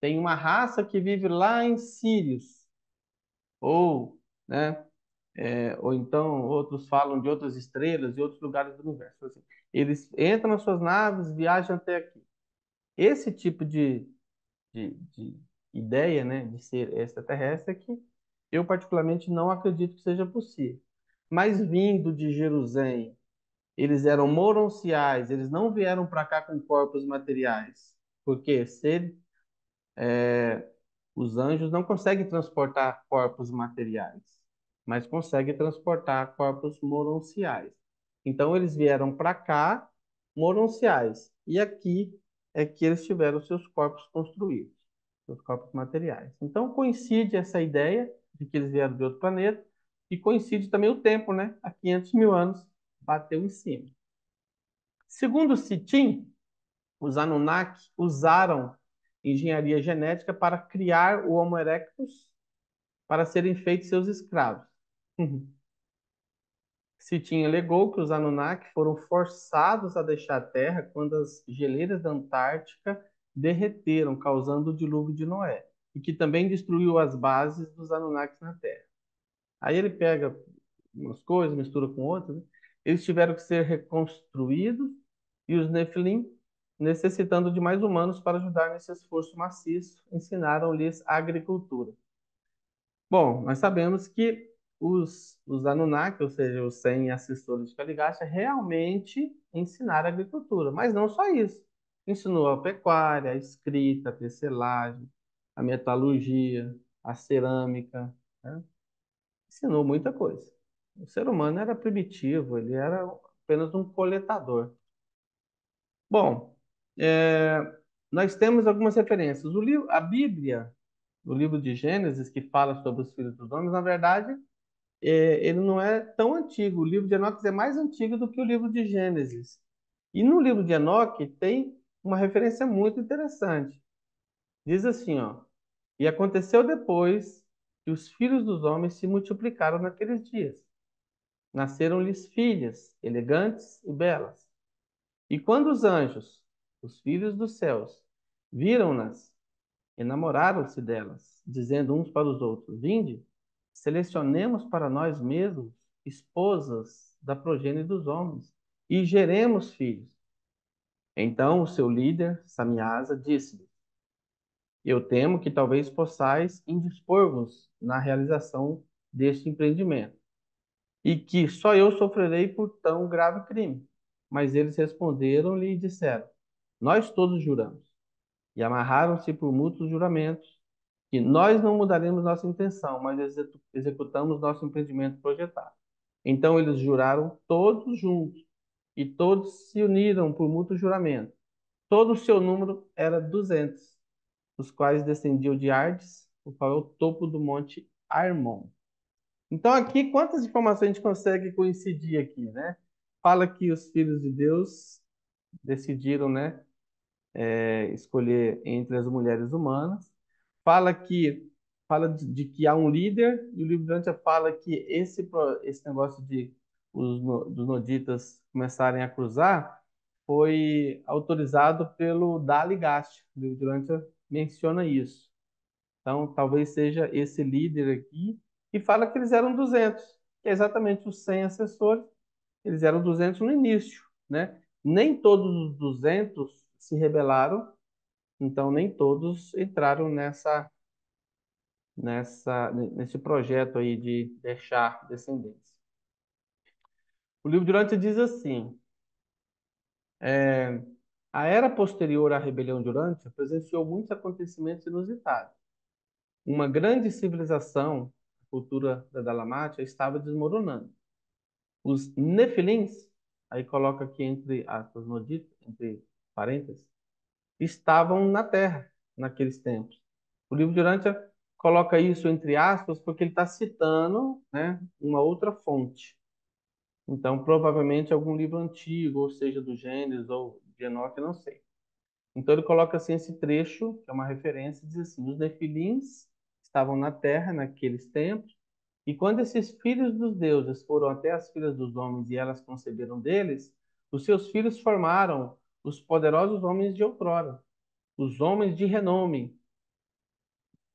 tem uma raça que vive lá em Sirius, ou, né? Ou então outros falam de outras estrelas e outros lugares do universo. Assim, eles entram nas suas naves, viajam até aqui. Esse tipo de ideia, né, de ser extraterrestre é que eu particularmente não acredito que seja possível. Mas vindo de Jerusalém, eles eram moronciais, eles não vieram para cá com corpos materiais. Porque se os anjos não conseguem transportar corpos materiais, mas conseguem transportar corpos moronciais. Então eles vieram para cá moronciais e aqui é que eles tiveram seus corpos construídos, seus corpos materiais. Então coincide essa ideia de que eles vieram de outro planeta e coincide também o tempo, né? Há 500 mil anos bateu em cima. Segundo Sitchin, os Anunnaki usaram engenharia genética para criar o Homo erectus para serem feitos seus escravos. Citinha alegou que os Anunnaki foram forçados a deixar a Terra quando as geleiras da Antártica derreteram, causando o dilúvio de Noé, e que também destruiu as bases dos Anunnakis na Terra. Aí ele pega umas coisas, mistura com outras, né? Eles tiveram que ser reconstruídos e os Nephilim, necessitando de mais humanos para ajudar nesse esforço maciço, ensinaram-lhes a agricultura. Bom, nós sabemos que os Anunnaki, ou seja, os 100 assessores de Kaligasha, realmente ensinaram a agricultura, mas não só isso. Ensinou a pecuária, a escrita, a tecelagem, a metalurgia, a cerâmica, né? Ensinou muita coisa. O ser humano era primitivo, ele era apenas um coletador. Bom, é, nós temos algumas referências. A Bíblia, o livro de Gênesis, que fala sobre os filhos dos homens, na verdade, ele não é tão antigo. O livro de Enoque é mais antigo do que o livro de Gênesis. E no livro de Enoque tem uma referência muito interessante. Diz assim, ó: e aconteceu depois que os filhos dos homens se multiplicaram naqueles dias. Nasceram-lhes filhas, elegantes e belas. E quando os anjos, os filhos dos céus, viram-nas, enamoraram-se delas, dizendo uns para os outros: vinde, selecionemos para nós mesmos esposas da progênie dos homens e geremos filhos. Então o seu líder, Samiasa, disse-lhe: eu temo que talvez possais indispor-vos na realização deste empreendimento, e que só eu sofrerei por tão grave crime. Mas eles responderam-lhe e disseram: nós todos juramos. E amarraram-se por mútuos juramentos, que nós não mudaremos nossa intenção, mas executamos nosso empreendimento projetado. Então eles juraram todos juntos, e todos se uniram por mútuo juramento. Todo o seu número era 200, os quais descendiam de Ardes, o qual é o topo do monte Armon. Então aqui, quantas informações a gente consegue coincidir aqui, né? Fala que os filhos de Deus decidiram, né, escolher entre as mulheres humanas. Fala que fala de que há um líder, e o livro de Antioquia fala que esse negócio de dos noditas começarem a cruzar foi autorizado pelo Dali Gast. O livro de Antioquia menciona isso. Então, talvez seja esse líder aqui, e fala que eles eram 200, que é exatamente os 100 assessores. Eles eram 200 no início, né? Nem todos os 200 se rebelaram, então nem todos entraram nesse projeto aí de deixar descendência. O livro de Urântia diz assim: a era posterior à rebelião de Urântia presenciou muitos acontecimentos inusitados. Uma grande civilização, a cultura da Dalamátia, estava desmoronando. Os Nefilins, aí coloca aqui entre aspas, entre parênteses, estavam na Terra naqueles tempos. O livro de Urântia coloca isso entre aspas porque ele está citando, né, uma outra fonte. Então, provavelmente algum livro antigo, ou seja, do Gênesis ou de Enoque, não sei. Então ele coloca assim esse trecho, que é uma referência, diz assim: os nefilins estavam na terra naqueles tempos, e quando esses filhos dos deuses foram até as filhas dos homens e elas conceberam deles, os seus filhos formaram os poderosos homens de outrora, os homens de renome,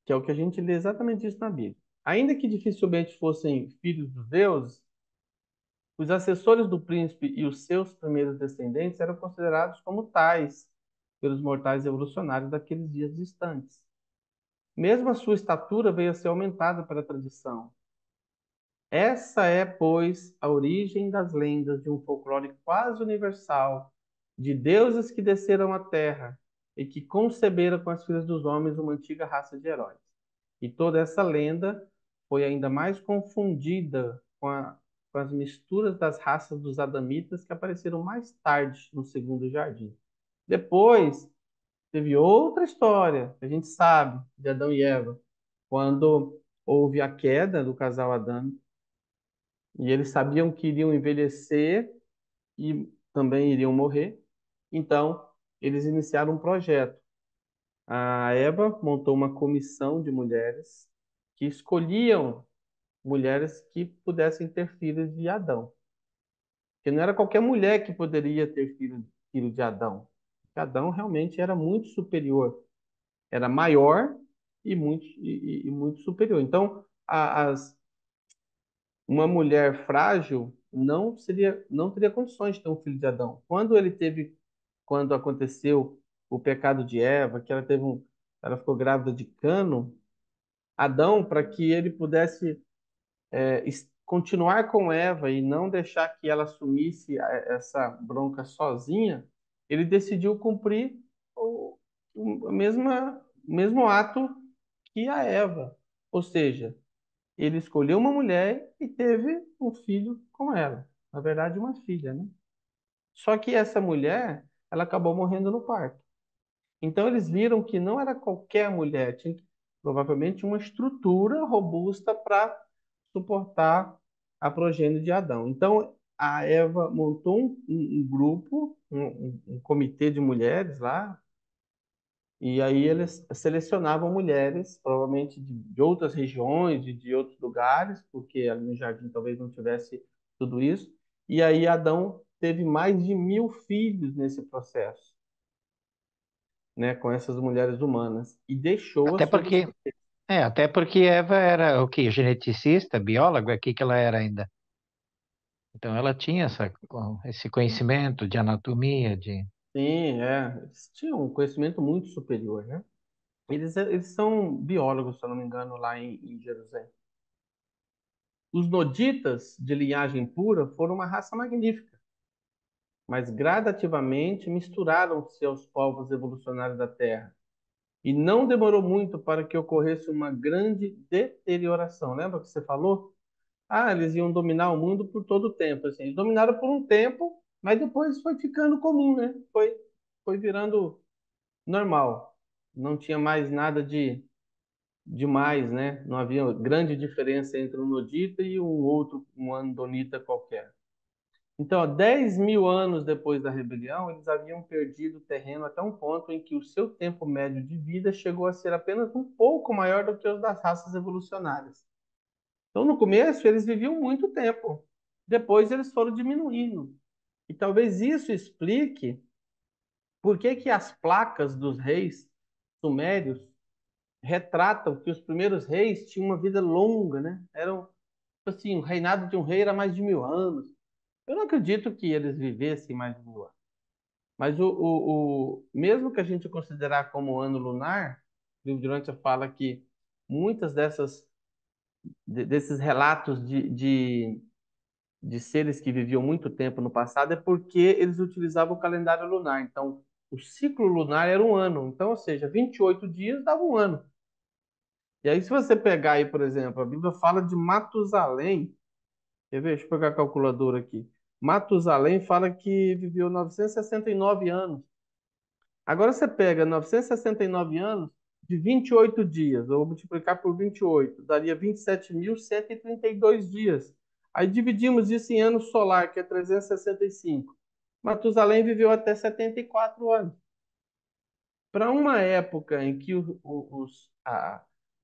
que é o que a gente lê exatamente isso na Bíblia. Ainda que dificilmente fossem filhos dos deuses, os assessores do príncipe e os seus primeiros descendentes eram considerados como tais pelos mortais evolucionários daqueles dias distantes. Mesmo a sua estatura veio a ser aumentada pela tradição. Essa é, pois, a origem das lendas de um folclore quase universal, de deuses que desceram à terra e que conceberam com as filhas dos homens uma antiga raça de heróis. E toda essa lenda foi ainda mais confundida com as misturas das raças dos adamitas que apareceram mais tarde no segundo jardim. Depois, teve outra história, que a gente sabe, de Adão e Eva, quando houve a queda do casal Adão, e eles sabiam que iriam envelhecer e também iriam morrer, então eles iniciaram um projeto. A Eva montou uma comissão de mulheres que escolhiam mulheres que pudessem ter filhos de Adão. Porque não era qualquer mulher que poderia ter filho de Adão. Porque Adão realmente era muito superior, era maior e muito superior. Então, uma mulher frágil não teria condições de ter um filho de Adão. Quando aconteceu o pecado de Eva, que ela ficou grávida de Cano, Adão, para que ele pudesse continuar com Eva e não deixar que ela assumisse essa bronca sozinha, ele decidiu cumprir o mesmo ato que a Eva. Ou seja, ele escolheu uma mulher e teve um filho com ela. Na verdade, uma filha, né? Só que essa mulher, ela acabou morrendo no parto. Então eles viram que não era qualquer mulher, tinha provavelmente uma estrutura robusta para suportar a progênie de Adão. Então a Eva montou um grupo, um comitê de mulheres lá, e aí eles selecionavam mulheres, provavelmente de outras regiões, de outros lugares, porque ali no jardim talvez não tivesse tudo isso. E aí Adão teve mais de 1.000 filhos nesse processo, né, com essas mulheres humanas, e deixou a Até sua porque, descendência. até porque Eva era o quê? Geneticista, bióloga, o que que ela era ainda? Então ela tinha esse conhecimento de anatomia, de... Sim, eles tinham um conhecimento muito superior, né? Eles são biólogos, se eu não me engano, lá em Jerusalém. Os noditas, de linhagem pura, foram uma raça magnífica, mas gradativamente misturaram-se aos povos evolucionários da Terra. E não demorou muito para que ocorresse uma grande deterioração. Lembra que você falou? Ah, eles iam dominar o mundo por todo o tempo. Assim, eles dominaram por um tempo, mas depois foi ficando comum, né? Foi virando normal. Não tinha mais nada de mais, né? Não havia grande diferença entre um nodita e um outro, um andonita qualquer. Então, 10.000 anos depois da rebelião, eles haviam perdido terreno até um ponto em que o seu tempo médio de vida chegou a ser apenas um pouco maior do que os das raças evolucionárias. Então, no começo, eles viviam muito tempo. Depois, eles foram diminuindo. E talvez isso explique por que que as placas dos reis sumérios retratam que os primeiros reis tinham uma vida longa, né? Assim, o reinado de um rei era mais de 1.000 anos. Eu não acredito que eles vivessem mais de 1.000 anos. Mas mesmo que a gente considerar como ano lunar, o livro Durante fala que muitas desses relatos de seres que viviam muito tempo no passado é porque eles utilizavam o calendário lunar. Então, o ciclo lunar era um ano. Então, ou seja, 28 dias dava um ano. E aí, se você pegar aí, por exemplo, a Bíblia fala de Matusalém. Quer ver? Deixa eu pegar a calculadora aqui. Matusalém fala que viveu 969 anos. Agora você pega 969 anos de 28 dias, eu vou multiplicar por 28, daria 27.132 dias. Aí dividimos isso em ano solar, que é 365. Matusalém viveu até 74 anos. Para uma época em que os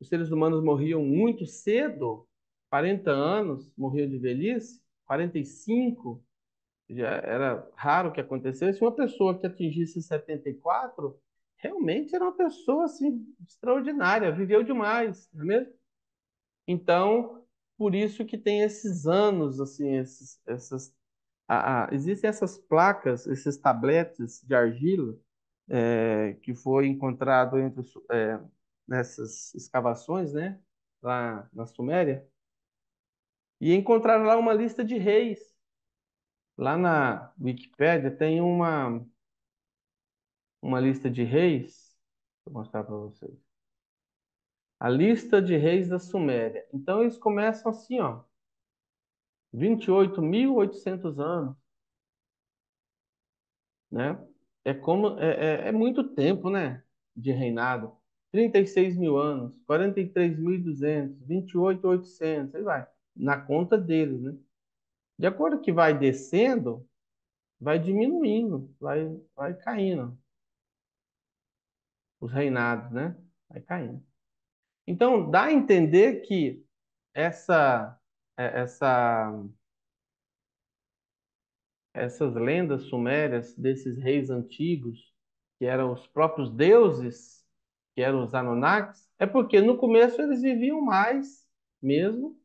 seres humanos morriam muito cedo, 40 anos, morriam de velhice, 45, já era raro que acontecesse. Uma pessoa que atingisse 74 realmente era uma pessoa assim, extraordinária, viveu demais, não é mesmo? Então, por isso que tem esses anos, assim, existem essas placas, esses tabletes de argila, que foi encontrado nessas escavações, né, lá na Suméria, e encontraram lá uma lista de reis. Lá na Wikipédia tem uma lista de reis, vou mostrar para vocês. A lista de reis da Suméria. Então eles começam assim, ó, 28.800 anos, né? É muito tempo, né? De reinado. 36.000 anos, 43.200, 28.800, aí vai. Na conta deles, né? De acordo que vai descendo, vai diminuindo, vai caindo. os reinados, né? Vai caindo. Então, dá a entender que essa, essa, essas lendas sumérias desses reis antigos, que eram os próprios deuses, que eram os Anunnakis, é porque no começo eles viviam mais mesmo,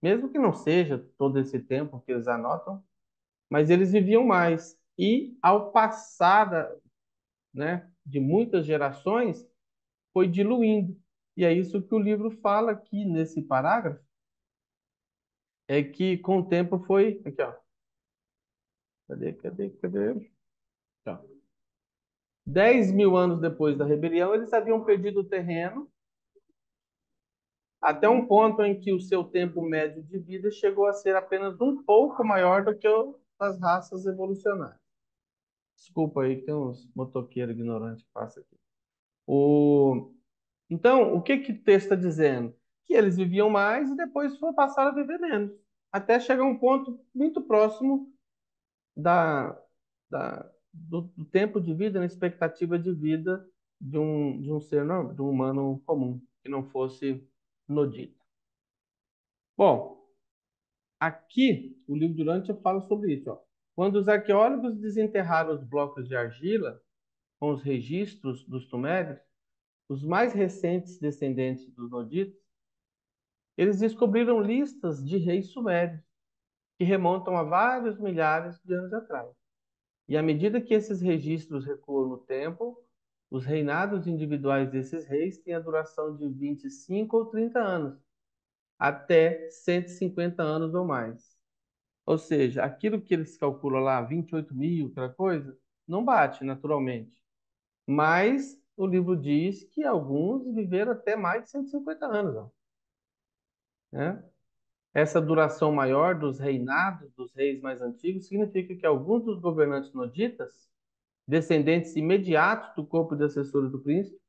mesmo que não seja todo esse tempo que eles anotam, mas eles viviam mais. E ao passar né, de muitas gerações, foi diluindo. E é isso que o livro fala aqui nesse parágrafo, é que com o tempo foi. Aqui, ó. Cadê? Aqui, ó. 10.000 anos depois da rebelião, eles haviam perdido o terreno até um ponto em que o seu tempo médio de vida chegou a ser apenas um pouco maior do que o das raças evolucionárias. Desculpa aí, que tem uns motoqueiros ignorantes que passam aqui. Então, o que que o texto está dizendo? Que eles viviam mais e depois passaram a viver menos, até chegar a um ponto muito próximo da, do tempo de vida, na expectativa de vida de um ser, de um humano comum, que não fosse nodita. Bom, aqui o livro de Urântia fala sobre isso. Ó. Quando os arqueólogos desenterraram os blocos de argila com os registros dos sumérios, os mais recentes descendentes dos noditas, eles descobriram listas de reis sumérios que remontam a vários milhares de anos atrás. E à medida que esses registros recuam no tempo, os reinados individuais desses reis têm a duração de 25 ou 30 anos, até 150 anos ou mais. Ou seja, aquilo que eles calculam lá, 28 mil, aquela coisa, não bate naturalmente. Mas o livro diz que alguns viveram até mais de 150 anos. Ó, né? Essa duração maior dos reinados dos reis mais antigos significa que alguns dos governantes noditas, descendentes imediatos do corpo de assessores do príncipe,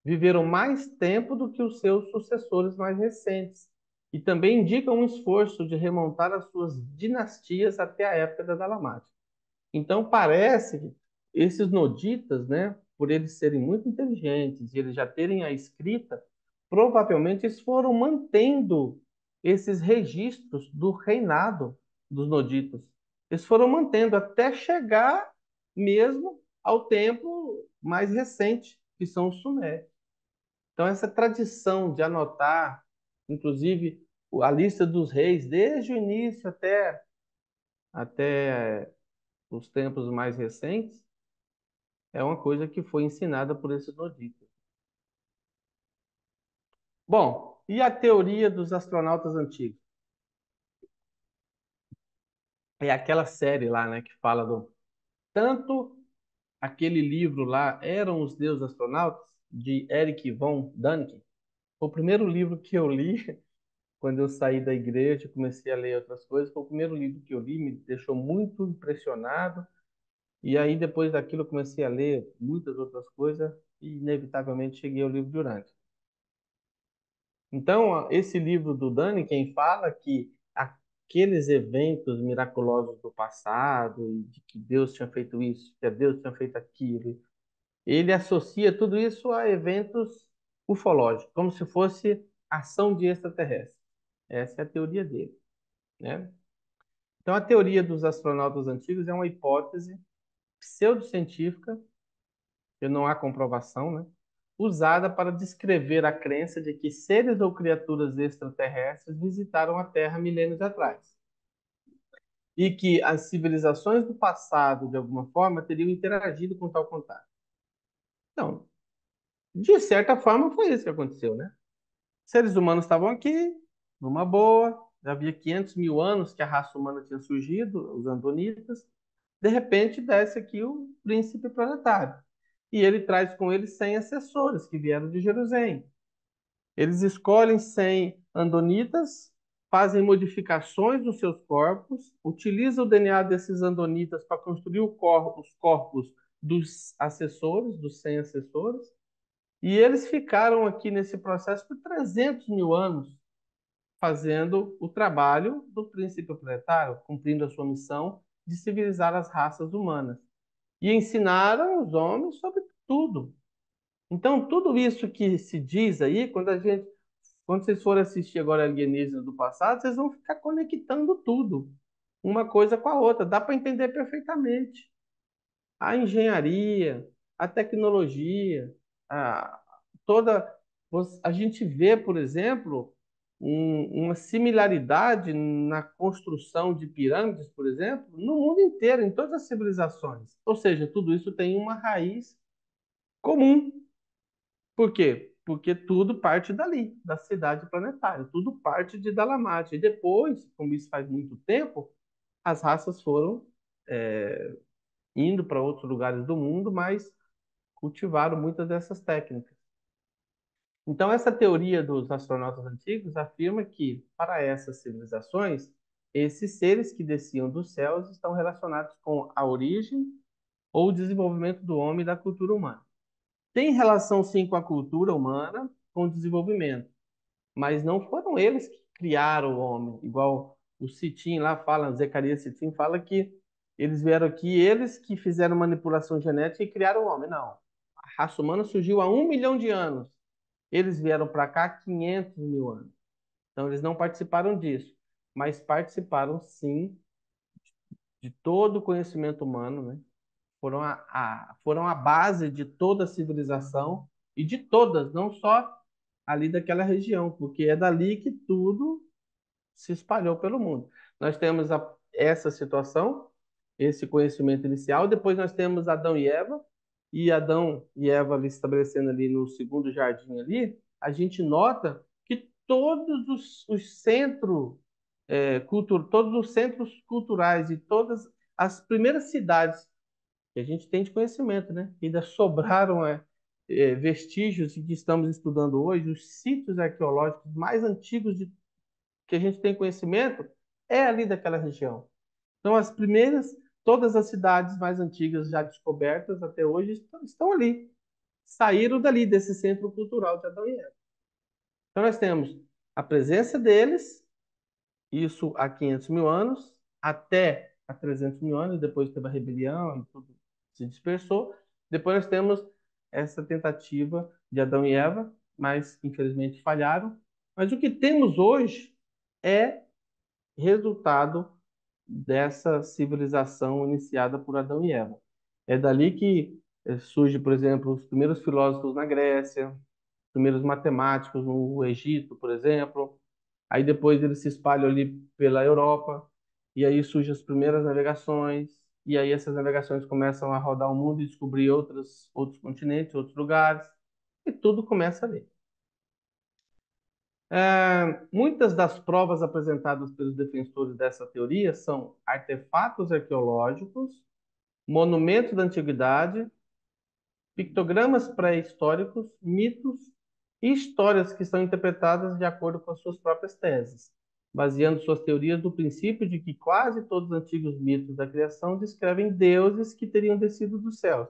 viveram mais tempo do que os seus sucessores mais recentes, e também indicam um esforço de remontar as suas dinastias até a época da Dalamática. Então parece que esses noditas, né, por eles serem muito inteligentes e eles já terem a escrita, provavelmente eles foram mantendo esses registros do reinado dos noditas. Eles foram mantendo até chegar mesmo ao tempo mais recente, que são os sumérios. Então essa tradição de anotar, inclusive a lista dos reis desde o início até os tempos mais recentes, é uma coisa que foi ensinada por esses noditas. Bom, e a teoria dos astronautas antigos? É aquela série lá, né, que fala do tanto aquele livro lá, Eram os Deuses Astronautas, de Eric von Däniken. Foi o primeiro livro que eu li quando eu saí da igreja, comecei a ler outras coisas. Foi o primeiro livro que eu li, me deixou muito impressionado. E aí, depois daquilo, eu comecei a ler muitas outras coisas e, inevitavelmente, cheguei ao livro de Urântia. Então, esse livro do Dani, quem fala que aqueles eventos miraculosos do passado, e de que Deus tinha feito isso, que Deus tinha feito aquilo, ele associa tudo isso a eventos ufológicos, como se fosse ação de extraterrestre. Essa é a teoria dele, né? Então, a teoria dos astronautas antigos é uma hipótese pseudocientífica, que não há comprovação, né? Usada para descrever a crença de que seres ou criaturas extraterrestres visitaram a Terra milênios atrás e que as civilizações do passado, de alguma forma, teriam interagido com tal contato. Então, de certa forma, foi isso que aconteceu, né? Seres humanos estavam aqui, numa boa, já havia 500 mil anos que a raça humana tinha surgido, os andonitas. De repente, desce aqui o príncipe planetário. E ele traz com ele 100 assessores que vieram de Jerusalém. Eles escolhem 100 andonitas, fazem modificações nos seus corpos, utilizam o DNA desses andonitas para construir os corpos dos assessores, dos 100 assessores, e eles ficaram aqui nesse processo por 300 mil anos, fazendo o trabalho do príncipe planetário, cumprindo a sua missão de civilizar as raças humanas. E ensinaram os homens sobre tudo. Então, tudo isso que se diz aí, quando vocês forem assistir agora Alienígenas do Passado, vocês vão ficar conectando tudo, uma coisa com a outra. Dá para entender perfeitamente. A engenharia, a tecnologia, a, toda. A gente vê, por exemplo, uma similaridade na construção de pirâmides, por exemplo, no mundo inteiro, em todas as civilizações. Ou seja, tudo isso tem uma raiz comum. Por quê? Porque tudo parte dali, da cidade planetária, tudo parte de Dalamate. E depois, como isso faz muito tempo, as raças foram indo para outros lugares do mundo, mas cultivaram muitas dessas técnicas. Então, essa teoria dos astronautas antigos afirma que, para essas civilizações, esses seres que desciam dos céus estão relacionados com a origem ou o desenvolvimento do homem e da cultura humana. Tem relação, sim, com a cultura humana, com o desenvolvimento, mas não foram eles que criaram o homem, igual o Citim lá fala, Zacarias Citim fala que eles vieram aqui, eles que fizeram manipulação genética e criaram o homem. Não. A raça humana surgiu há 1 milhão de anos. Eles vieram para cá há 500 mil anos. Então, eles não participaram disso, mas participaram, sim, de todo o conhecimento humano, né? Foram a base de toda a civilização e de todas, não só ali daquela região, porque é dali que tudo se espalhou pelo mundo. Nós temos essa situação, esse conhecimento inicial, depois nós temos Adão e Adão e Eva ali estabelecendo ali no segundo jardim ali, a gente nota que todos os centros todos os centros culturais e todas as primeiras cidades que a gente tem de conhecimento, né? Ainda sobraram vestígios que estamos estudando hoje, os sítios arqueológicos mais antigos que a gente tem conhecimento é ali daquela região. Então, todas as cidades mais antigas já descobertas até hoje estão ali, saíram dali, desse centro cultural de Adão e Eva. Então, nós temos a presença deles, isso há 500 mil anos, até há 300 mil anos, depois teve a rebelião e tudo se dispersou. Depois nós temos essa tentativa de Adão e Eva, mas infelizmente falharam. Mas o que temos hoje é resultado dessa civilização iniciada por Adão e Eva. É dali que surge, por exemplo, os primeiros filósofos na Grécia, os primeiros matemáticos no Egito, por exemplo. Aí depois eles se espalham ali pela Europa, e aí surgem as primeiras navegações, e aí essas navegações começam a rodar o mundo e descobrir outros continentes, outros lugares, e tudo começa ali. Muitas das provas apresentadas pelos defensores dessa teoria são artefatos arqueológicos, monumentos da antiguidade, pictogramas pré-históricos, mitos e histórias que são interpretadas de acordo com as suas próprias teses, baseando suas teorias no princípio de que quase todos os antigos mitos da criação descrevem deuses que teriam descido dos céus.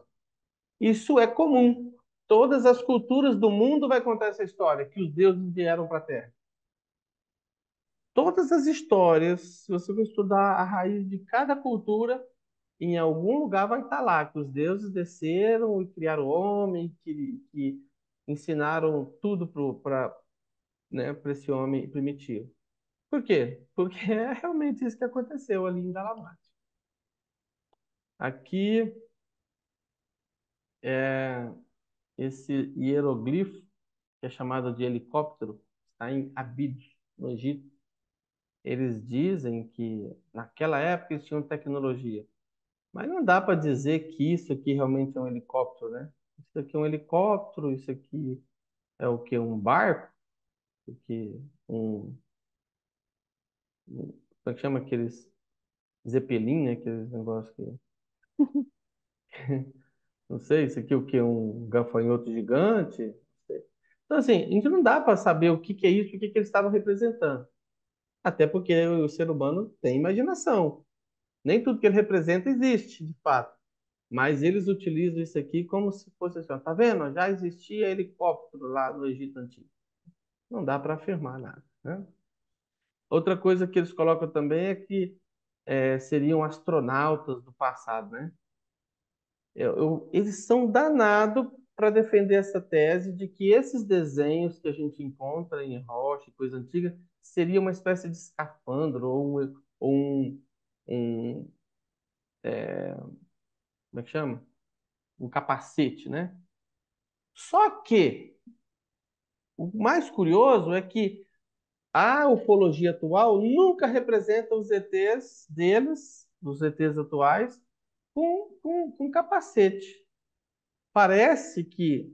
Isso é comum. Todas as culturas do mundo vai contar essa história, que os deuses vieram para a Terra. Todas as histórias, se você for estudar a raiz de cada cultura, em algum lugar vai estar lá, que os deuses desceram e criaram o homem, que ensinaram tudo para esse homem primitivo. Por quê? Porque é realmente isso que aconteceu ali em Dalamate. Aqui, é, esse hieroglifo, que é chamado de helicóptero, está em Abidos, no Egito. Eles dizem que naquela época eles tinham tecnologia. Mas não dá para dizer que isso aqui realmente é um helicóptero, né? Isso aqui é um helicóptero, isso aqui é o que? Um barco? O que? Como é que chama aqueles Zeppelin, né? Aqueles negócios que. Não sei, isso aqui é o que? Um gafanhoto gigante? Não sei. Então, assim, a gente não dá para saber o que que é isso, o que que eles estavam representando. Até porque o ser humano tem imaginação. Nem tudo que ele representa existe, de fato. Mas eles utilizam isso aqui como se fosse assim, ó, tá vendo? Já existia helicóptero lá no Egito Antigo. Não dá para afirmar nada, né? Outra coisa que eles colocam também é que seriam astronautas do passado, né? Eles são danados para defender essa tese de que esses desenhos que a gente encontra em rocha, coisa antiga, seria uma espécie de escafandro ou um, como é que chama? Um capacete, né? Só que o mais curioso é que a ufologia atual nunca representa os ETs deles, os ETs atuais, com capacete. Parece que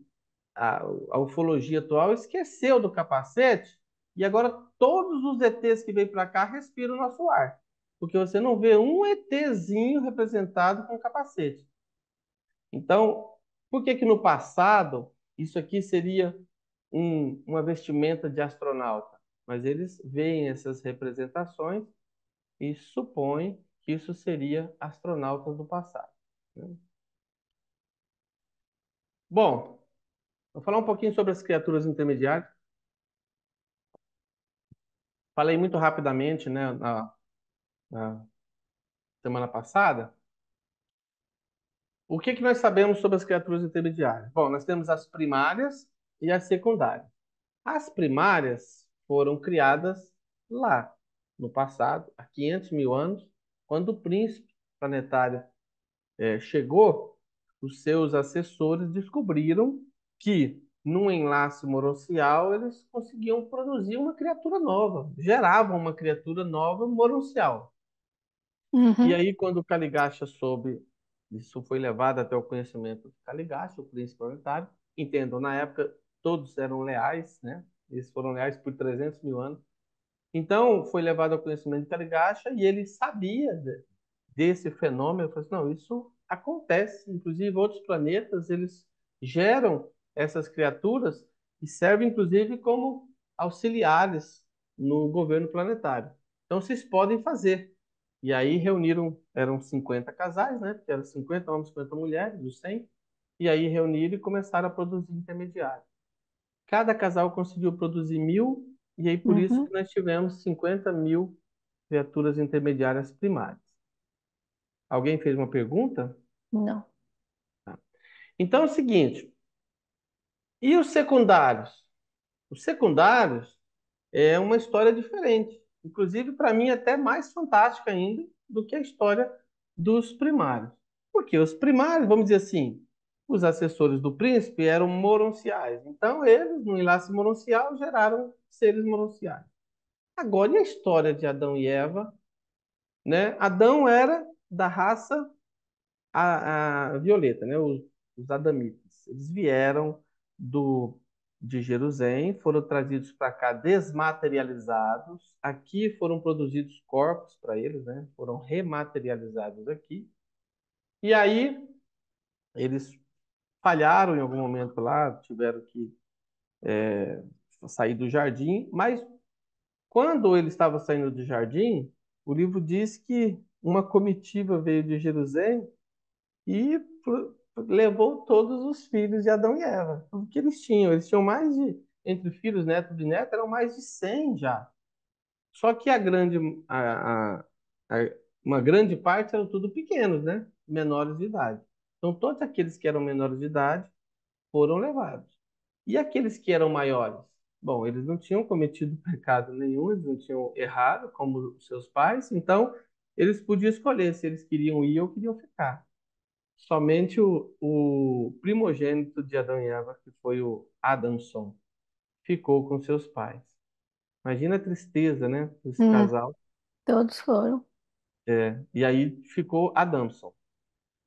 a ufologia atual esqueceu do capacete e agora todos os ETs que vêm para cá respiram o nosso ar. Porque você não vê um ETzinho representado com capacete. Então, por que que no passado isso aqui seria uma vestimenta de astronauta? Mas eles veem essas representações e supõem que isso seria astronautas do passado, né? Bom, vou falar um pouquinho sobre as criaturas intermediárias. Falei muito rapidamente, né, na semana passada. O que que nós sabemos sobre as criaturas intermediárias? Bom, nós temos as primárias e as secundárias. As primárias foram criadas lá, no passado, há 500 mil anos, quando o príncipe planetário chegou, os seus assessores descobriram que, num enlace moroncial, eles conseguiam produzir uma criatura nova, geravam uma criatura nova moroncial. E Uhum. aí, quando o Caligacha soube, isso foi levado até o conhecimento do Caligacha, o príncipe planetário. Entendam, na época todos eram leais, né? Eles foram leais por 300 mil anos. Então, foi levado ao conhecimento de Caligacha e ele sabia desse fenômeno. Ele falou assim, não, isso acontece. Inclusive, outros planetas, eles geram essas criaturas e servem, inclusive, como auxiliares no governo planetário. Então, vocês podem fazer. E aí reuniram, eram 50 casais, né? Porque eram 50 homens, 50 mulheres, dos 100. E aí reuniram e começaram a produzir intermediários. Cada casal conseguiu produzir 1.000, e aí por isso Uhum. que nós tivemos 50 mil criaturas intermediárias primárias. Alguém fez uma pergunta? Não. Então é o seguinte, e os secundários? Os secundários é uma história diferente. Inclusive, para mim, até mais fantástica ainda do que a história dos primários. Porque os primários, vamos dizer assim, os assessores do príncipe eram moronciais. Então, eles, no enlace moroncial, geraram seres moronciais. Agora, e a história de Adão e Eva, né? Adão era da raça a violeta, né? Os adamitas. Eles vieram do de Jerusalém, foram trazidos para cá desmaterializados. Aqui foram produzidos corpos para eles, né? Foram rematerializados aqui. E aí eles falharam em algum momento lá, tiveram que sair do jardim, mas quando ele estava saindo do jardim, o livro diz que uma comitiva veio de Jerusalém e levou todos os filhos de Adão e Eva. O que eles tinham? Eles tinham mais de, entre filhos, netos e netas, eram mais de 100 já. Só que a- uma grande parte eram tudo pequenos, né? Menores de idade. Então, todos aqueles que eram menores de idade foram levados. E aqueles que eram maiores? Bom, eles não tinham cometido pecado nenhum, eles não tinham errado como seus pais, então eles podiam escolher se eles queriam ir ou queriam ficar. Somente o primogênito de Adão e Eva, que foi o Adamson, ficou com seus pais. Imagina a tristeza, né, desse Hum, casal. todos foram. E aí ficou Adamson.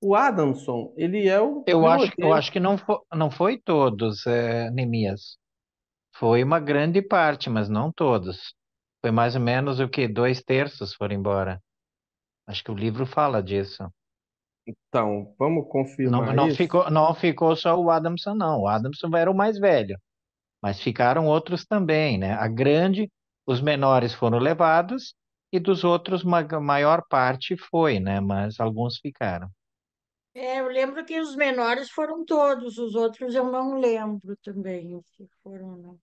O Adamson, ele é o Eu primogênito. acho que não foi todos, Neemias. Foi uma grande parte, mas não todos. Foi mais ou menos o que 2/3 foram embora. Acho que o livro fala disso. Então, vamos confirmar isso? Não ficou só o Adamson, não. O Adamson era o mais velho, mas ficaram outros também, né? Os menores foram levados e dos outros, maior parte foi, né? Mas alguns ficaram. Eu lembro que os menores foram todos, os outros eu não lembro também se foram ou não.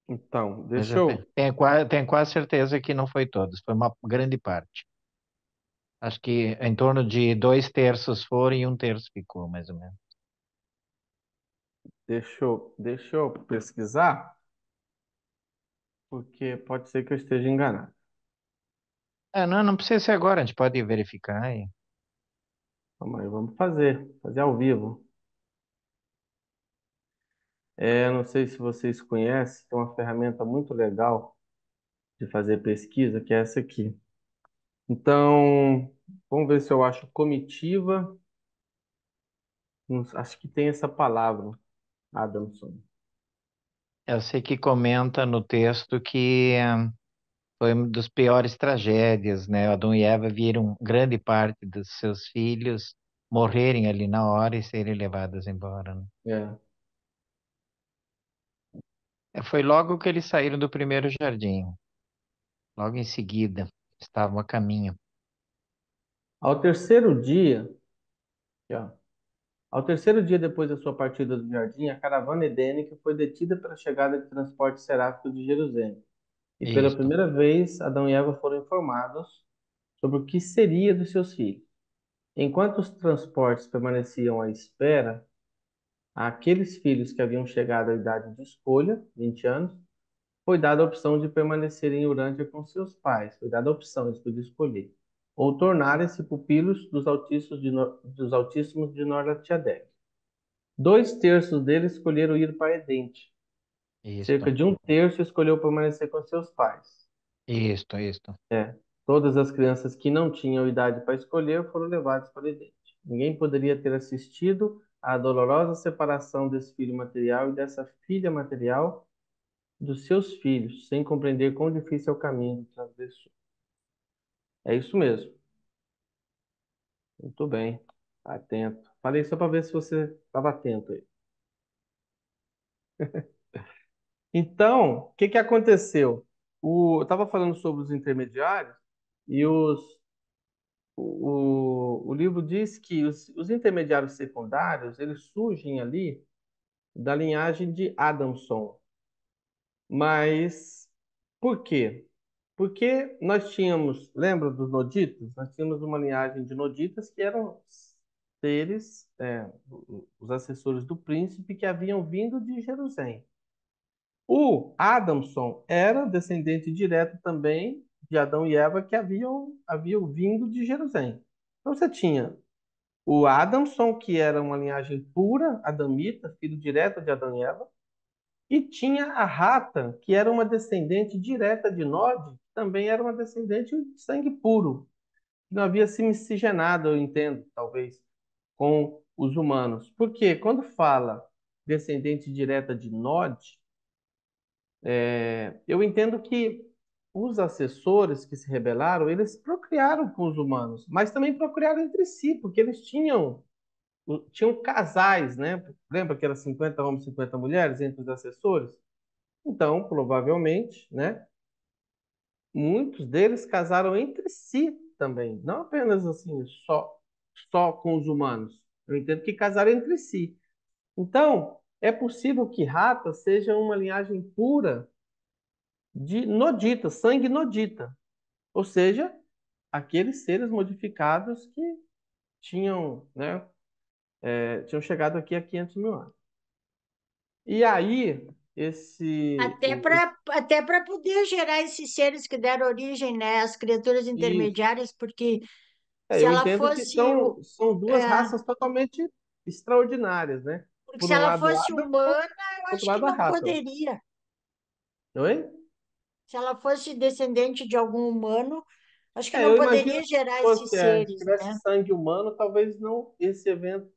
Então, Mas deixa eu. tenho quase certeza que não foi todos, foi uma grande parte. Acho que em torno de 2/3 foram e 1/3 ficou, mais ou menos. deixa eu pesquisar, porque pode ser que eu esteja enganado. Não, não precisa ser agora, a gente pode verificar aí. Calma aí, vamos fazer ao vivo. Não sei se vocês conhecem, tem uma ferramenta muito legal de fazer pesquisa, que é essa aqui. Então, vamos ver se eu acho comitiva. Acho que tem essa palavra, Adamson. Eu sei que comenta no texto que foi uma das piores tragédias, né? Adão e Eva viram grande parte dos seus filhos morrerem ali na hora e serem levados embora, né? É. Foi logo que eles saíram do primeiro jardim, logo em seguida, estavam a caminho. Ao terceiro dia, aqui, ó, ao terceiro dia depois da sua partida do jardim, a caravana edênica foi detida pela chegada de transporte seráfico de Jerusalém. E pela Isto, primeira vez, Adão e Eva foram informados sobre o que seria dos seus filhos. Enquanto os transportes permaneciam à espera, àqueles filhos que haviam chegado à idade de escolha, 20 anos, foi dada a opção de permanecerem em Urântia com seus pais. Foi dada a opção, eles podiam escolher. Ou tornarem-se pupilos dos Altíssimos de Nor-Melquisedeque. 2 terços deles escolheram ir para Edente. Cerca isto, de um terço escolheu permanecer com seus pais. isto. É, todas as crianças que não tinham idade para escolher foram levadas para Edente. Ninguém poderia ter assistido à dolorosa separação desse filho material e dessa filha material dos seus filhos, sem compreender quão difícil é o caminho do transgressor. É isso mesmo. Muito bem. Atento. Falei só para ver se você estava atento aí. Então, o que que aconteceu? Eu estava falando sobre os intermediários e o livro diz que os intermediários secundários eles surgem ali da linhagem de Adamson. Mas por quê? Porque nós tínhamos, lembra dos noditas? Nós tínhamos uma linhagem de noditas que eram seres, os assessores do príncipe que haviam vindo de Jerusalém. O Adamson era descendente direto também de Adão e Eva que haviam vindo de Jerusalém. Então você tinha o Adamson, que era uma linhagem pura, adamita, filho direto de Adão e Eva, e tinha a Rata, que era uma descendente direta de Nod, que também era uma descendente de sangue puro, que não havia se miscigenado, eu entendo, talvez, com os humanos. Porque quando fala descendente direta de Nod, eu entendo que os assessores que se rebelaram, eles procriaram com os humanos, mas também procriaram entre si, porque eles tinham casais, né? Lembra que era 50 homens, 50 mulheres entre os assessores? Então, provavelmente, né? Muitos deles casaram entre si também, não apenas assim, só com os humanos. Eu entendo que casaram entre si. Então, é possível que Rata seja uma linhagem pura de nodita, sangue nodita, ou seja, aqueles seres modificados que tinham, né, tinham chegado aqui há 500 mil anos. E aí, Até para poder gerar esses seres que deram origem, né, às criaturas isso, intermediárias, porque se eu ela entendo que fosse são duas é, raças totalmente extraordinárias, né? porque Por se um ela lado, o fosse Adam, por humana, eu outro acho que lado, a não Rata. poderia. Oi? Se ela fosse descendente de algum humano, acho que não Eu imagino poderia que gerar esses se seres, tivesse né? sangue humano, talvez não esse evento,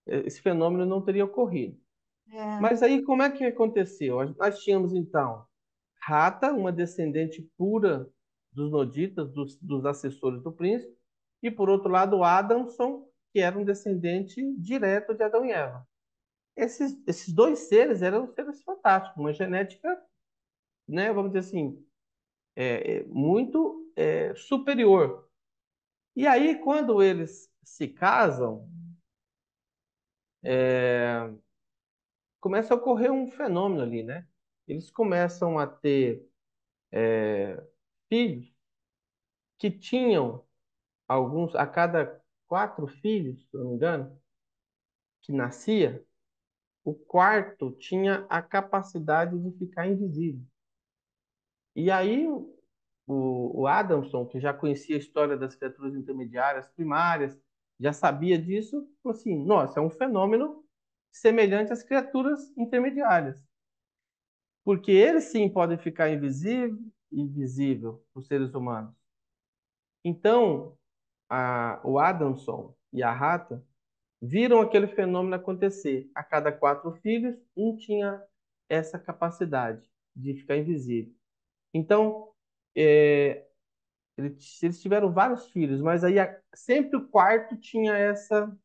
esse fenômeno não teria ocorrido. É. Mas aí, como é que aconteceu? Nós tínhamos, então, Rata, uma descendente pura dos noditas, dos assessores do príncipe, e, por outro lado, Adamson, que era um descendente direto de Adão e Eva. Esses dois seres eram seres fantásticos, uma genética, né, vamos dizer assim, muito superior. E aí, quando eles se casam, começa a ocorrer um fenômeno ali, né? Eles começam a ter filhos que tinham alguns, a cada 4 filhos, se eu não me engano, que nascia, o quarto tinha a capacidade de ficar invisível. E aí o Adamson, que já conhecia a história das criaturas intermediárias primárias, já sabia disso, falou assim: nossa, é um fenômeno semelhante às criaturas intermediárias, porque eles sim podem ficar invisível para os seres humanos. Então, o Adamson e a Rata viram aquele fenômeno acontecer. A cada 4 filhos, um tinha essa capacidade de ficar invisível. Então, é, eles tiveram vários filhos, mas aí sempre o quarto tinha essa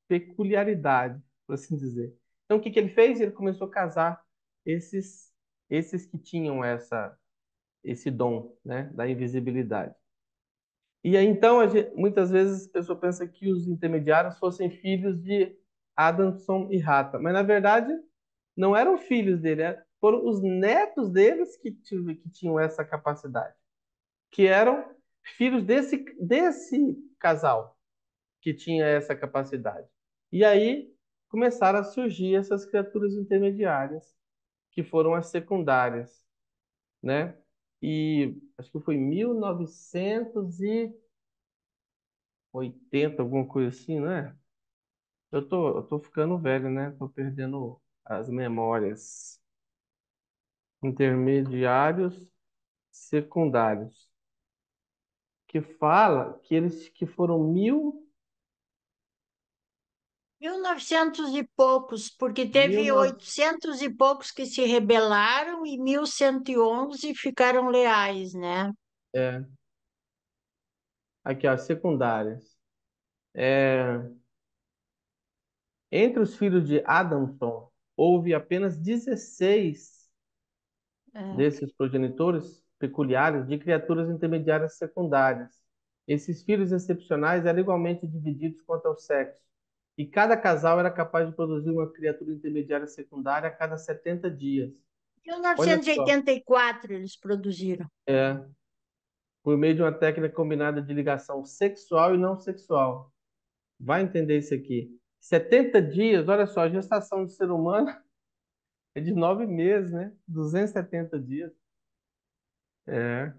peculiaridade, por assim dizer. Então, o que que ele fez? Ele começou a casar esses, esses que tinham esse dom, né, da invisibilidade. E aí, então, muitas vezes a pessoa pensa que os intermediários fossem filhos de Adamson e Rata, mas na verdade não eram filhos dele, foram os netos deles que tinham essa capacidade, que eram filhos desse casal que tinha essa capacidade. E aí começaram a surgir essas criaturas intermediárias, que foram as secundárias, né? E acho que foi 1980, alguma coisa assim, né? Eu tô ficando velho, né? Tô perdendo as memórias. Intermediários secundários, que fala que eles que foram 1900 e poucos, porque mil teve nove- 800 e poucos que se rebelaram e 1111 ficaram leais, né? é, aqui, ó, secundárias. É, entre os filhos de Adamson, houve apenas 16 É. desses progenitores peculiares de criaturas intermediárias secundárias. Esses filhos excepcionais eram igualmente divididos quanto ao sexo, e cada casal era capaz de produzir uma criatura intermediária secundária a cada 70 dias. Em Olha só, 1984 eles produziram. é, por meio de uma técnica combinada de ligação sexual e não sexual. Vai entender isso aqui. 70 dias, olha só, a gestação do ser humano é de 9 meses, né? 270 dias. É.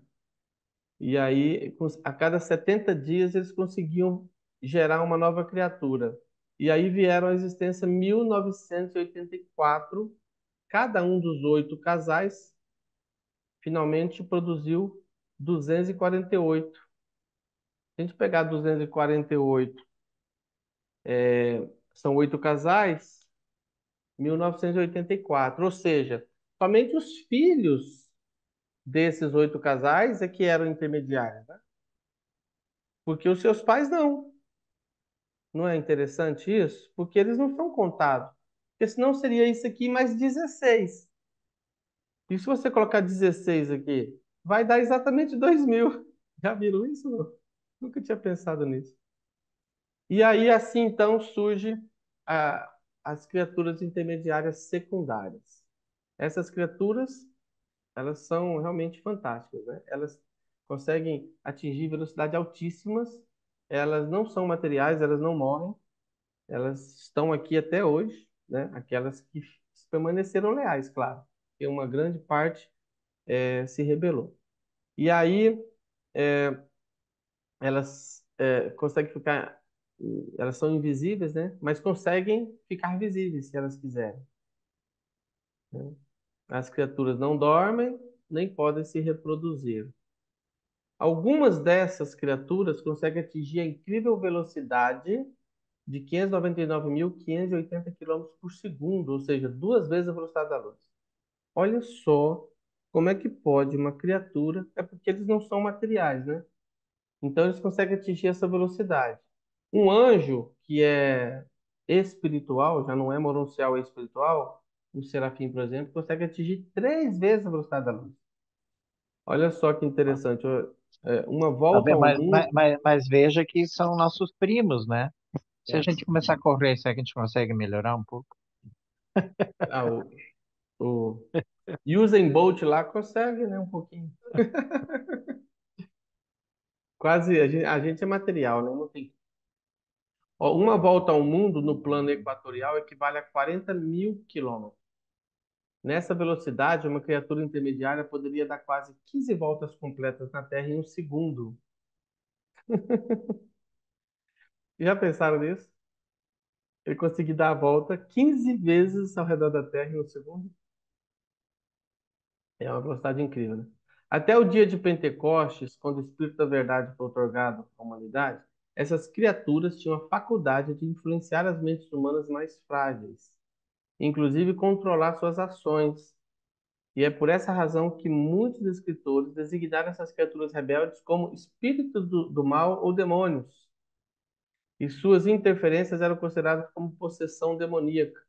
E aí, a cada 70 dias, eles conseguiam gerar uma nova criatura. E aí vieram à existência 1984. Cada um dos 8 casais finalmente produziu 248. Se a gente pegar 248, são 8 casais, 1984. Ou seja, somente os filhos desses 8 casais é que eram intermediários, né? Porque os seus pais não. Não é interessante isso? Porque eles não são contados. Porque senão seria isso aqui mais 16. E se você colocar 16 aqui, vai dar exatamente 2.000. Já viram isso? Não? Nunca tinha pensado nisso. E aí, assim, então, surge as criaturas intermediárias secundárias. Essas criaturas, elas são realmente fantásticas, né? Elas conseguem atingir velocidades altíssimas, elas não são materiais, elas não morrem, elas estão aqui até hoje, né? Aquelas que permaneceram leais, claro, porque uma grande parte se rebelou. E aí, elas conseguem ficar, elas são invisíveis, né? Mas conseguem ficar visíveis se elas quiserem, né? As criaturas não dormem, nem podem se reproduzir. Algumas dessas criaturas conseguem atingir a incrível velocidade de 599.580 quilômetros por segundo, ou seja, 2 vezes a velocidade da luz. Olha só como é que pode uma criatura, é porque eles não são materiais, né? Então eles conseguem atingir essa velocidade. Um anjo que é espiritual, já não é moroncial, é espiritual, um serafim, por exemplo, consegue atingir 3 vezes a velocidade da luz. Olha só que interessante. Uma Tá volta bem, ao mundo. mas veja que são nossos primos, né? Se a é, gente começar a correr, será que a gente consegue melhorar um pouco? ah, o Usain Bolt lá consegue, né? Um pouquinho. Quase, a gente é material, né? Não tem. Ó, uma volta ao mundo no plano equatorial equivale a 40 mil quilômetros. Nessa velocidade, uma criatura intermediária poderia dar quase 15 voltas completas na Terra em um segundo. Já pensaram nisso? Ele conseguir dar a volta 15 vezes ao redor da Terra em um segundo? É uma velocidade incrível, né? Até o dia de Pentecostes, quando o Espírito da Verdade foi otorgado à humanidade, essas criaturas tinham a faculdade de influenciar as mentes humanas mais frágeis, inclusive controlar suas ações. E é por essa razão que muitos escritores designaram essas criaturas rebeldes como espíritos do mal ou demônios, e suas interferências eram consideradas como possessão demoníaca.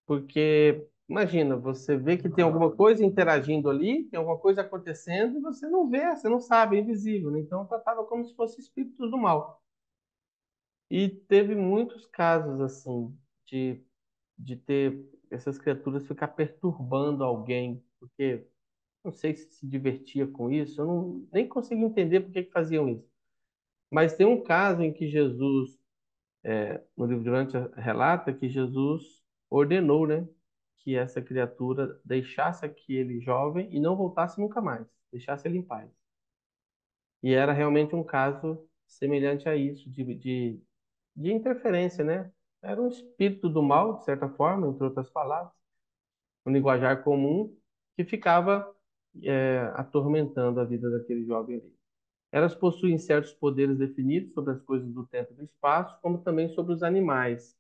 Porque, imagina, você vê que tem alguma coisa interagindo ali, tem alguma coisa acontecendo, e você não vê, você não sabe, é invisível, né? Então, tratava como se fossem espíritos do mal. E teve muitos casos, assim, de ter essas criaturas ficar perturbando alguém, porque não sei se divertia com isso, eu não, nem consigo entender por que faziam isso. Mas tem um caso em que Jesus, no livro durante relata que Jesus ordenou, né, que essa criatura deixasse aquele jovem e não voltasse nunca mais, deixasse ele em paz. E era realmente um caso semelhante a isso, de interferência, né? Era um espírito do mal, de certa forma, entre outras palavras, um linguajar comum que ficava atormentando a vida daquele jovem ali. Elas possuem certos poderes definidos sobre as coisas do tempo e do espaço, como também sobre os animais.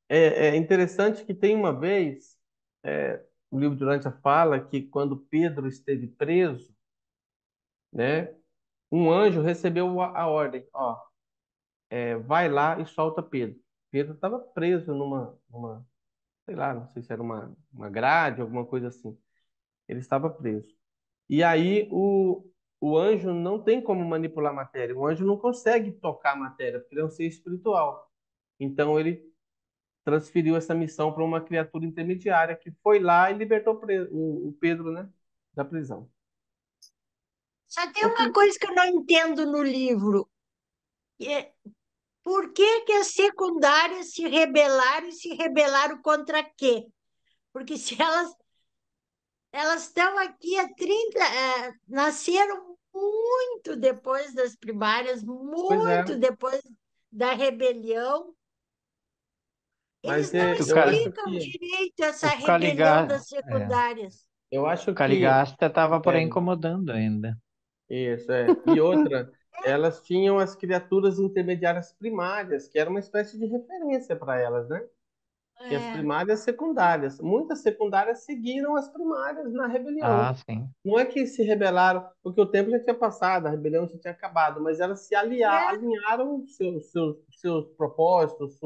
É interessante que tem uma vez, o livro Durante fala que quando Pedro esteve preso, né, um anjo recebeu a ordem, ó, vai lá e solta Pedro. Pedro estava preso numa, sei lá, não sei se era uma grade, alguma coisa assim. Ele estava preso. E aí o anjo não tem como manipular a matéria. O anjo não consegue tocar a matéria, porque ele é um ser espiritual. Então ele transferiu essa missão para uma criatura intermediária que foi lá e libertou o Pedro, né, da prisão. Só tem O uma que, coisa que eu não entendo no livro. É, por que que as secundárias se rebelaram e se rebelaram contra quê? Porque se elas estão aqui há 30, nasceram muito depois das primárias, pois é, muito depois da rebelião. Eles mas não Que explicam direito essa o rebelião Caligá, das secundárias. eu o acho que Caligasta estava por aí é, incomodando ainda. isso é. E outra, elas tinham as criaturas intermediárias primárias, que era uma espécie de referência para elas, né? Que as É, primárias secundárias. Muitas secundárias seguiram as primárias na Ah, rebelião. sim. Não é que se rebelaram, porque o tempo já tinha passado, a rebelião já tinha acabado, mas elas se é. alinharam seus propósitos,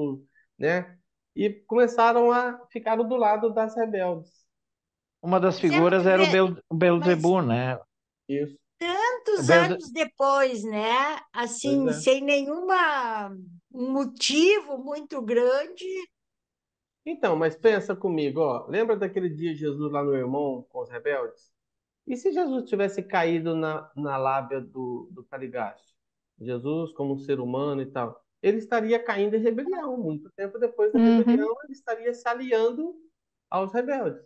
né? E começaram a ficar do lado das rebeldes. Uma das Mas é figuras para era ver, O mas Belzebu, né? Isso, O tantos Belze... anos depois, né? pois Assim, é. sem nenhuma um motivo muito grande. Então, mas pensa comigo, ó. Lembra daquele dia Jesus lá no Hermon com os rebeldes? E se Jesus tivesse caído na lábia do Caligaste? Jesus, como um ser humano e tal, ele estaria caindo em rebelião. Muito tempo depois da Uhum. rebelião, ele estaria se aliando aos rebeldes.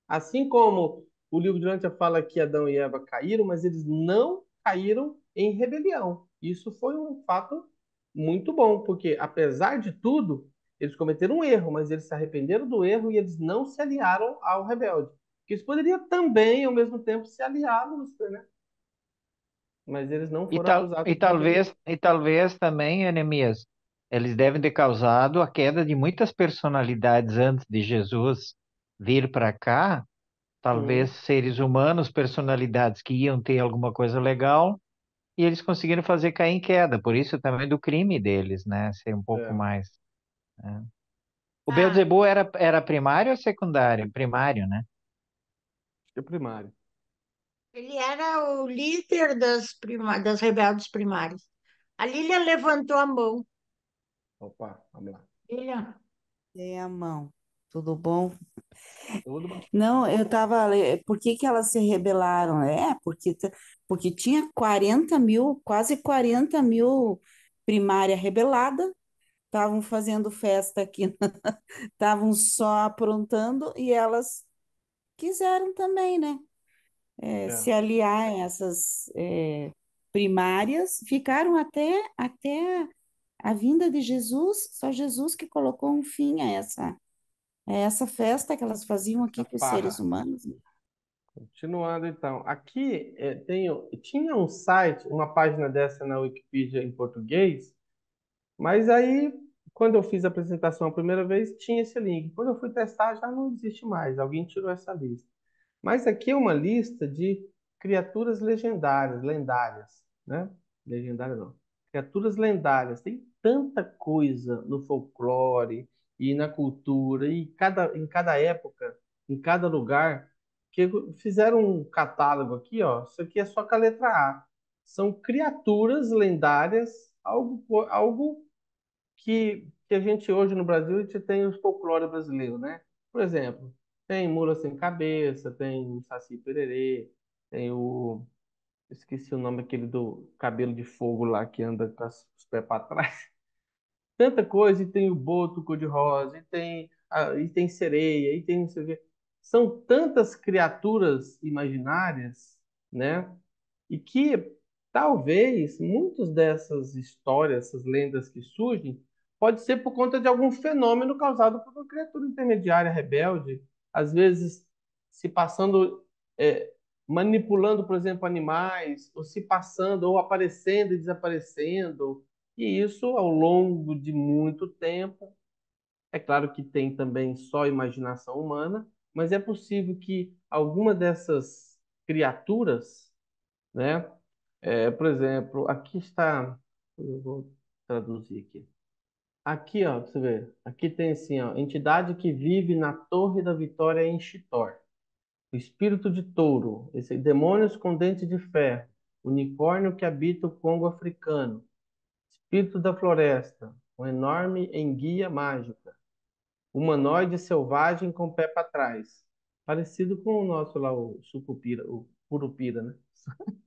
Assim como o livro de Dante fala que Adão e Eva caíram, mas eles não caíram em rebelião. Isso foi um fato muito bom, porque apesar de tudo, eles cometeram um erro, mas eles se arrependeram do erro e eles não se aliaram ao rebelde. Que eles poderiam também, ao mesmo tempo, se aliar a Lúcifer, né? Mas eles não foram acusados de rebelião. E talvez também, Enemias, eles devem ter causado a queda de muitas personalidades antes de Jesus vir para cá. Talvez Hum, seres humanos, personalidades que iam ter alguma coisa legal, e eles conseguiram fazer cair em queda. Por isso também do crime deles, né? Ser um pouco é, mais. Né? O Ah, Beelzebub era primário ou secundário? Primário, né? acho que é primário. ele era o líder das rebeldes primárias. A Lília levantou a mão. Opa, vamos lá. Lília, Dei a mão. Tudo bom? Tudo bom. Não, eu tava. Por que que elas se rebelaram? Porque tinha 40 mil, quase 40 mil primária rebelada, estavam fazendo festa aqui, estavam só aprontando e elas quiseram também, né? É. Se aliar a essas primárias, ficaram até a vinda de Jesus, só Jesus que colocou um fim a essa festa que elas faziam Essa aqui com os seres farra. humanos. Continuando então, aqui tinha um site, uma página dessa na Wikipedia em português, mas aí quando eu fiz a apresentação a primeira vez tinha esse link. Quando eu fui testar já não existe mais, alguém tirou essa lista. Mas aqui é uma lista de criaturas legendárias, lendárias, né? Legendárias não. Criaturas lendárias. Tem tanta coisa no folclore e na cultura, e em cada época, em cada lugar, que fizeram um catálogo aqui, ó. Isso aqui é só com a letra A. São criaturas lendárias, algo que a gente hoje no Brasil, a gente tem o folclore brasileiro, né? Por exemplo, tem mula sem cabeça, tem saci pererê, tem o... Esqueci o nome aquele do cabelo de fogo lá que anda com os pés para trás. Tanta coisa, e tem o boto cor-de-rosa, e tem sereia, e tem não sei o quê. São tantas criaturas imaginárias, né? E que talvez muitas dessas histórias, essas lendas que surgem, pode ser por conta de algum fenômeno causado por uma criatura intermediária rebelde, às vezes se passando, é, manipulando, por exemplo, animais, ou se passando, ou aparecendo e desaparecendo. E isso ao longo de muito tempo. É claro que tem também só imaginação humana, mas é possível que alguma dessas criaturas, né? Por exemplo, aqui está, eu vou traduzir aqui. Aqui, ó, pra você ver, aqui tem assim, ó, entidade que vive na Torre da Vitória em Chitor. O espírito de touro, esse demônios com dente de ferro, unicórnio que habita o Congo africano, espírito da floresta, um enorme enguia mágica, humanoide selvagem com pé para trás, parecido com o nosso lá, o sucupira, o curupira, né?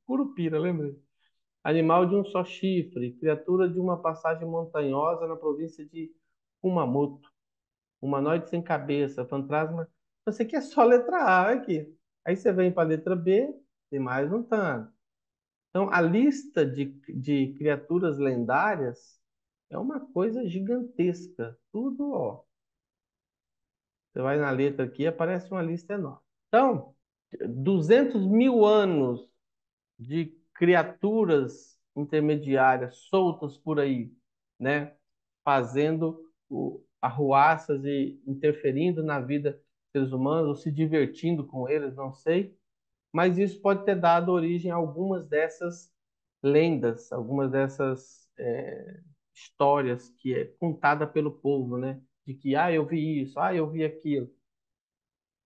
Curupira, lembra? Animal de um só chifre, criatura de uma passagem montanhosa na província de Kumamoto, humanoide sem cabeça, fantasma. Você quer só a letra A aqui. Aí você vem para a letra B, tem mais um tanto. Então, a lista de criaturas lendárias é uma coisa gigantesca. Tudo, ó. Você vai na letra aqui, aparece uma lista enorme. Então, 200 mil anos de criaturas intermediárias soltas por aí, né? Fazendo arruaças e interferindo na vida dos seres humanos, ou se divertindo com eles, não sei. Mas isso pode ter dado origem a algumas dessas lendas, algumas dessas histórias que é contada pelo povo, né? De que, eu vi isso, eu vi aquilo.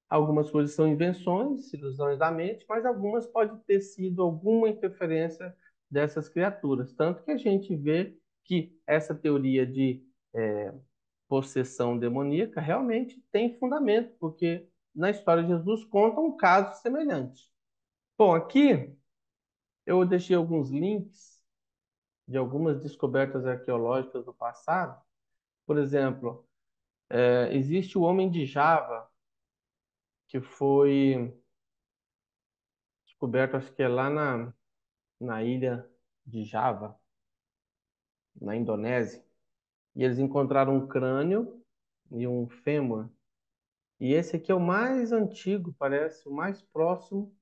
Algumas coisas são invenções, ilusões da mente, mas algumas podem ter sido alguma interferência dessas criaturas. Tanto que a gente vê que essa teoria de possessão demoníaca realmente tem fundamento, porque na história de Jesus conta um caso semelhante. Bom, aqui eu deixei alguns links de algumas descobertas arqueológicas do passado. Por exemplo, existe o Homem de Java, que foi descoberto, acho que é lá na ilha de Java, na Indonésia. E eles encontraram um crânio e um fêmur. E esse aqui é o mais antigo, parece, o mais próximo.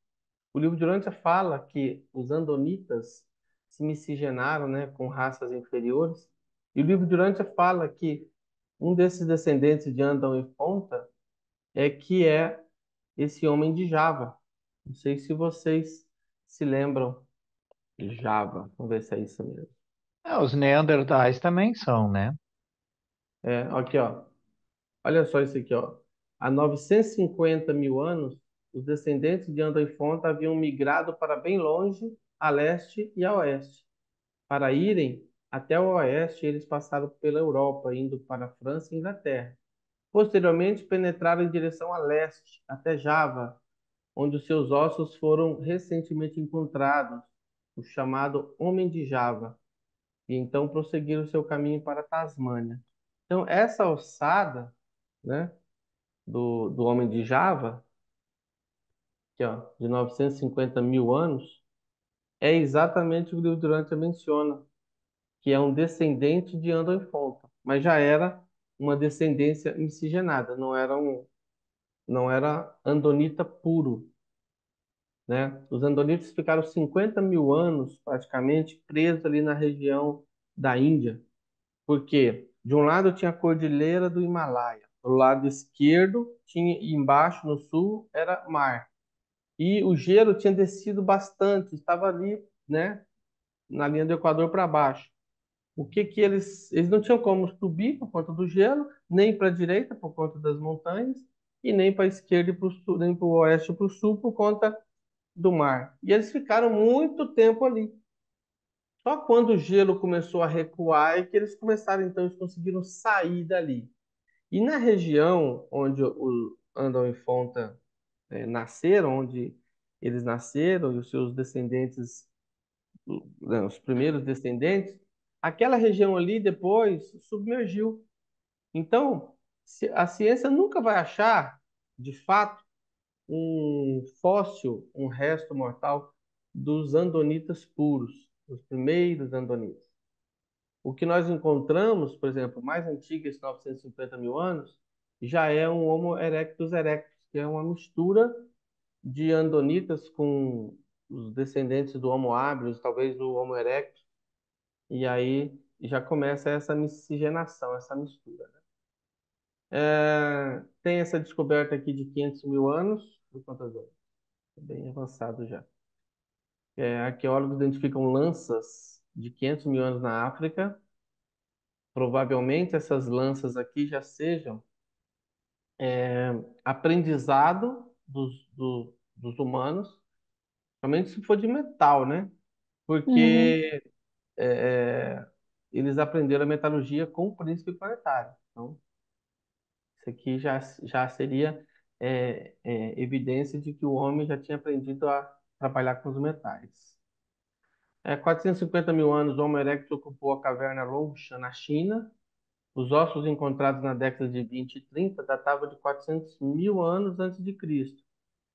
O livro de Urântia fala que os andonitas se miscigenaram, né, com raças inferiores. E o livro de Urântia fala que um desses descendentes de Andão e Fonta é esse homem de Java. Não sei se vocês se lembram de Java. Vamos ver se é isso mesmo. Os Neandertais também são, né? Aqui, ó. Olha só isso aqui, ó. Há 950 mil anos, os descendentes de Andão e Fonta haviam migrado para bem longe, a leste e a oeste. Para irem até o oeste, eles passaram pela Europa, indo para a França e Inglaterra. Posteriormente, penetraram em direção a leste, até Java, onde os seus ossos foram recentemente encontrados, o chamado Homem de Java. e então prosseguiram o seu caminho para a Tasmânia. Então, essa ossada, né, do homem de Java, que, ó, de 950 mil anos, é exatamente o que o livro Durante menciona, que é um descendente de Androifonta, mas já era uma descendência miscigenada, não era andonita puro, né? Os andonitas ficaram 50 mil anos praticamente presos ali na região da Índia, porque de um lado tinha a cordilheira do Himalaia, do lado esquerdo tinha e embaixo no sul era mar. E o gelo tinha descido bastante, estava ali, né, na linha do Equador para baixo. O que que eles não tinham como subir por conta do gelo, nem para a direita por conta das montanhas, e nem para a esquerda e para o sul, nem para o oeste e para o sul por conta do mar. E eles ficaram muito tempo ali. Só quando o gelo começou a recuar é que eles começaram, então, eles conseguiram sair dali. E na região onde o Andão e Fonta nasceram, onde eles nasceram e os seus descendentes, né, os primeiros descendentes, aquela região ali depois submergiu. Então, a ciência nunca vai achar, de fato, um fóssil, um resto mortal dos andonitas puros, os primeiros andonitas. O que nós encontramos, por exemplo, mais antigo, esse 950 mil anos, já é um Homo erectus erectus, que é uma mistura de andonitas com os descendentes do Homo habilis, talvez do Homo erectus, e aí já começa essa miscigenação, essa mistura. Tem essa descoberta aqui de 500 mil anos, por quantas anos? Bem avançado já. Arqueólogos identificam lanças de 500 mil anos na África. Provavelmente essas lanças aqui já sejam aprendizado dos humanos, somente se for de metal, né? Uhum. Porque eles aprenderam a metalurgia com o príncipe planetário. Então, isso aqui já seria evidência de que o homem já tinha aprendido a trabalhar com os metais. 450 mil anos, o Homo erectus ocupou a caverna Longshan na China. Os ossos encontrados na década de 20 e 30 datavam de 400 mil anos antes de Cristo.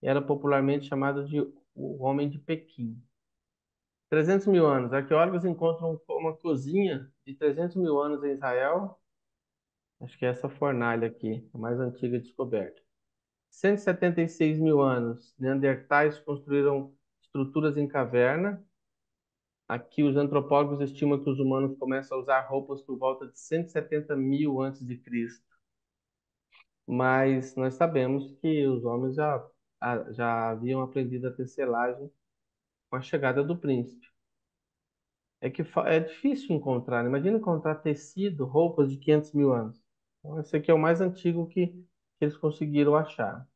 Era popularmente chamado de o Homem de Pequim. 300 mil anos. Arqueólogos encontram uma cozinha de 300 mil anos em Israel. Acho que é essa fornalha aqui, a mais antiga descoberta. 176 mil anos. Neandertais construíram estruturas em caverna. Aqui os antropólogos estimam que os humanos começam a usar roupas por volta de 170 mil antes de Cristo. Mas nós sabemos que os homens já haviam aprendido a tecelagem com a chegada do príncipe. É difícil encontrar, né? Imagina encontrar tecido, roupas de 500 mil anos. Então, esse aqui é o mais antigo que eles conseguiram achar.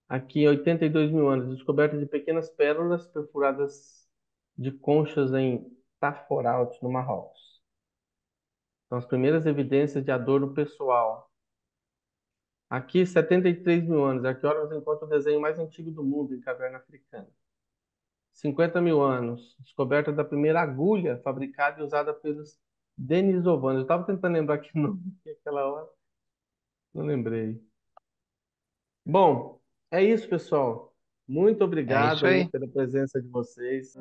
Aqui, 82 mil anos, descoberta de pequenas pérolas perfuradas de conchas em Taforalt, no Marrocos. São as primeiras evidências de adorno pessoal. Aqui, 73 mil anos, arqueólogos encontram o desenho mais antigo do mundo em caverna africana. 50 mil anos, descoberta da primeira agulha fabricada e usada pelos denisovanos. Eu estava tentando lembrar que nome aquela hora, não lembrei. Bom, é isso, pessoal. Muito É obrigado isso aí aí. pela presença de vocês.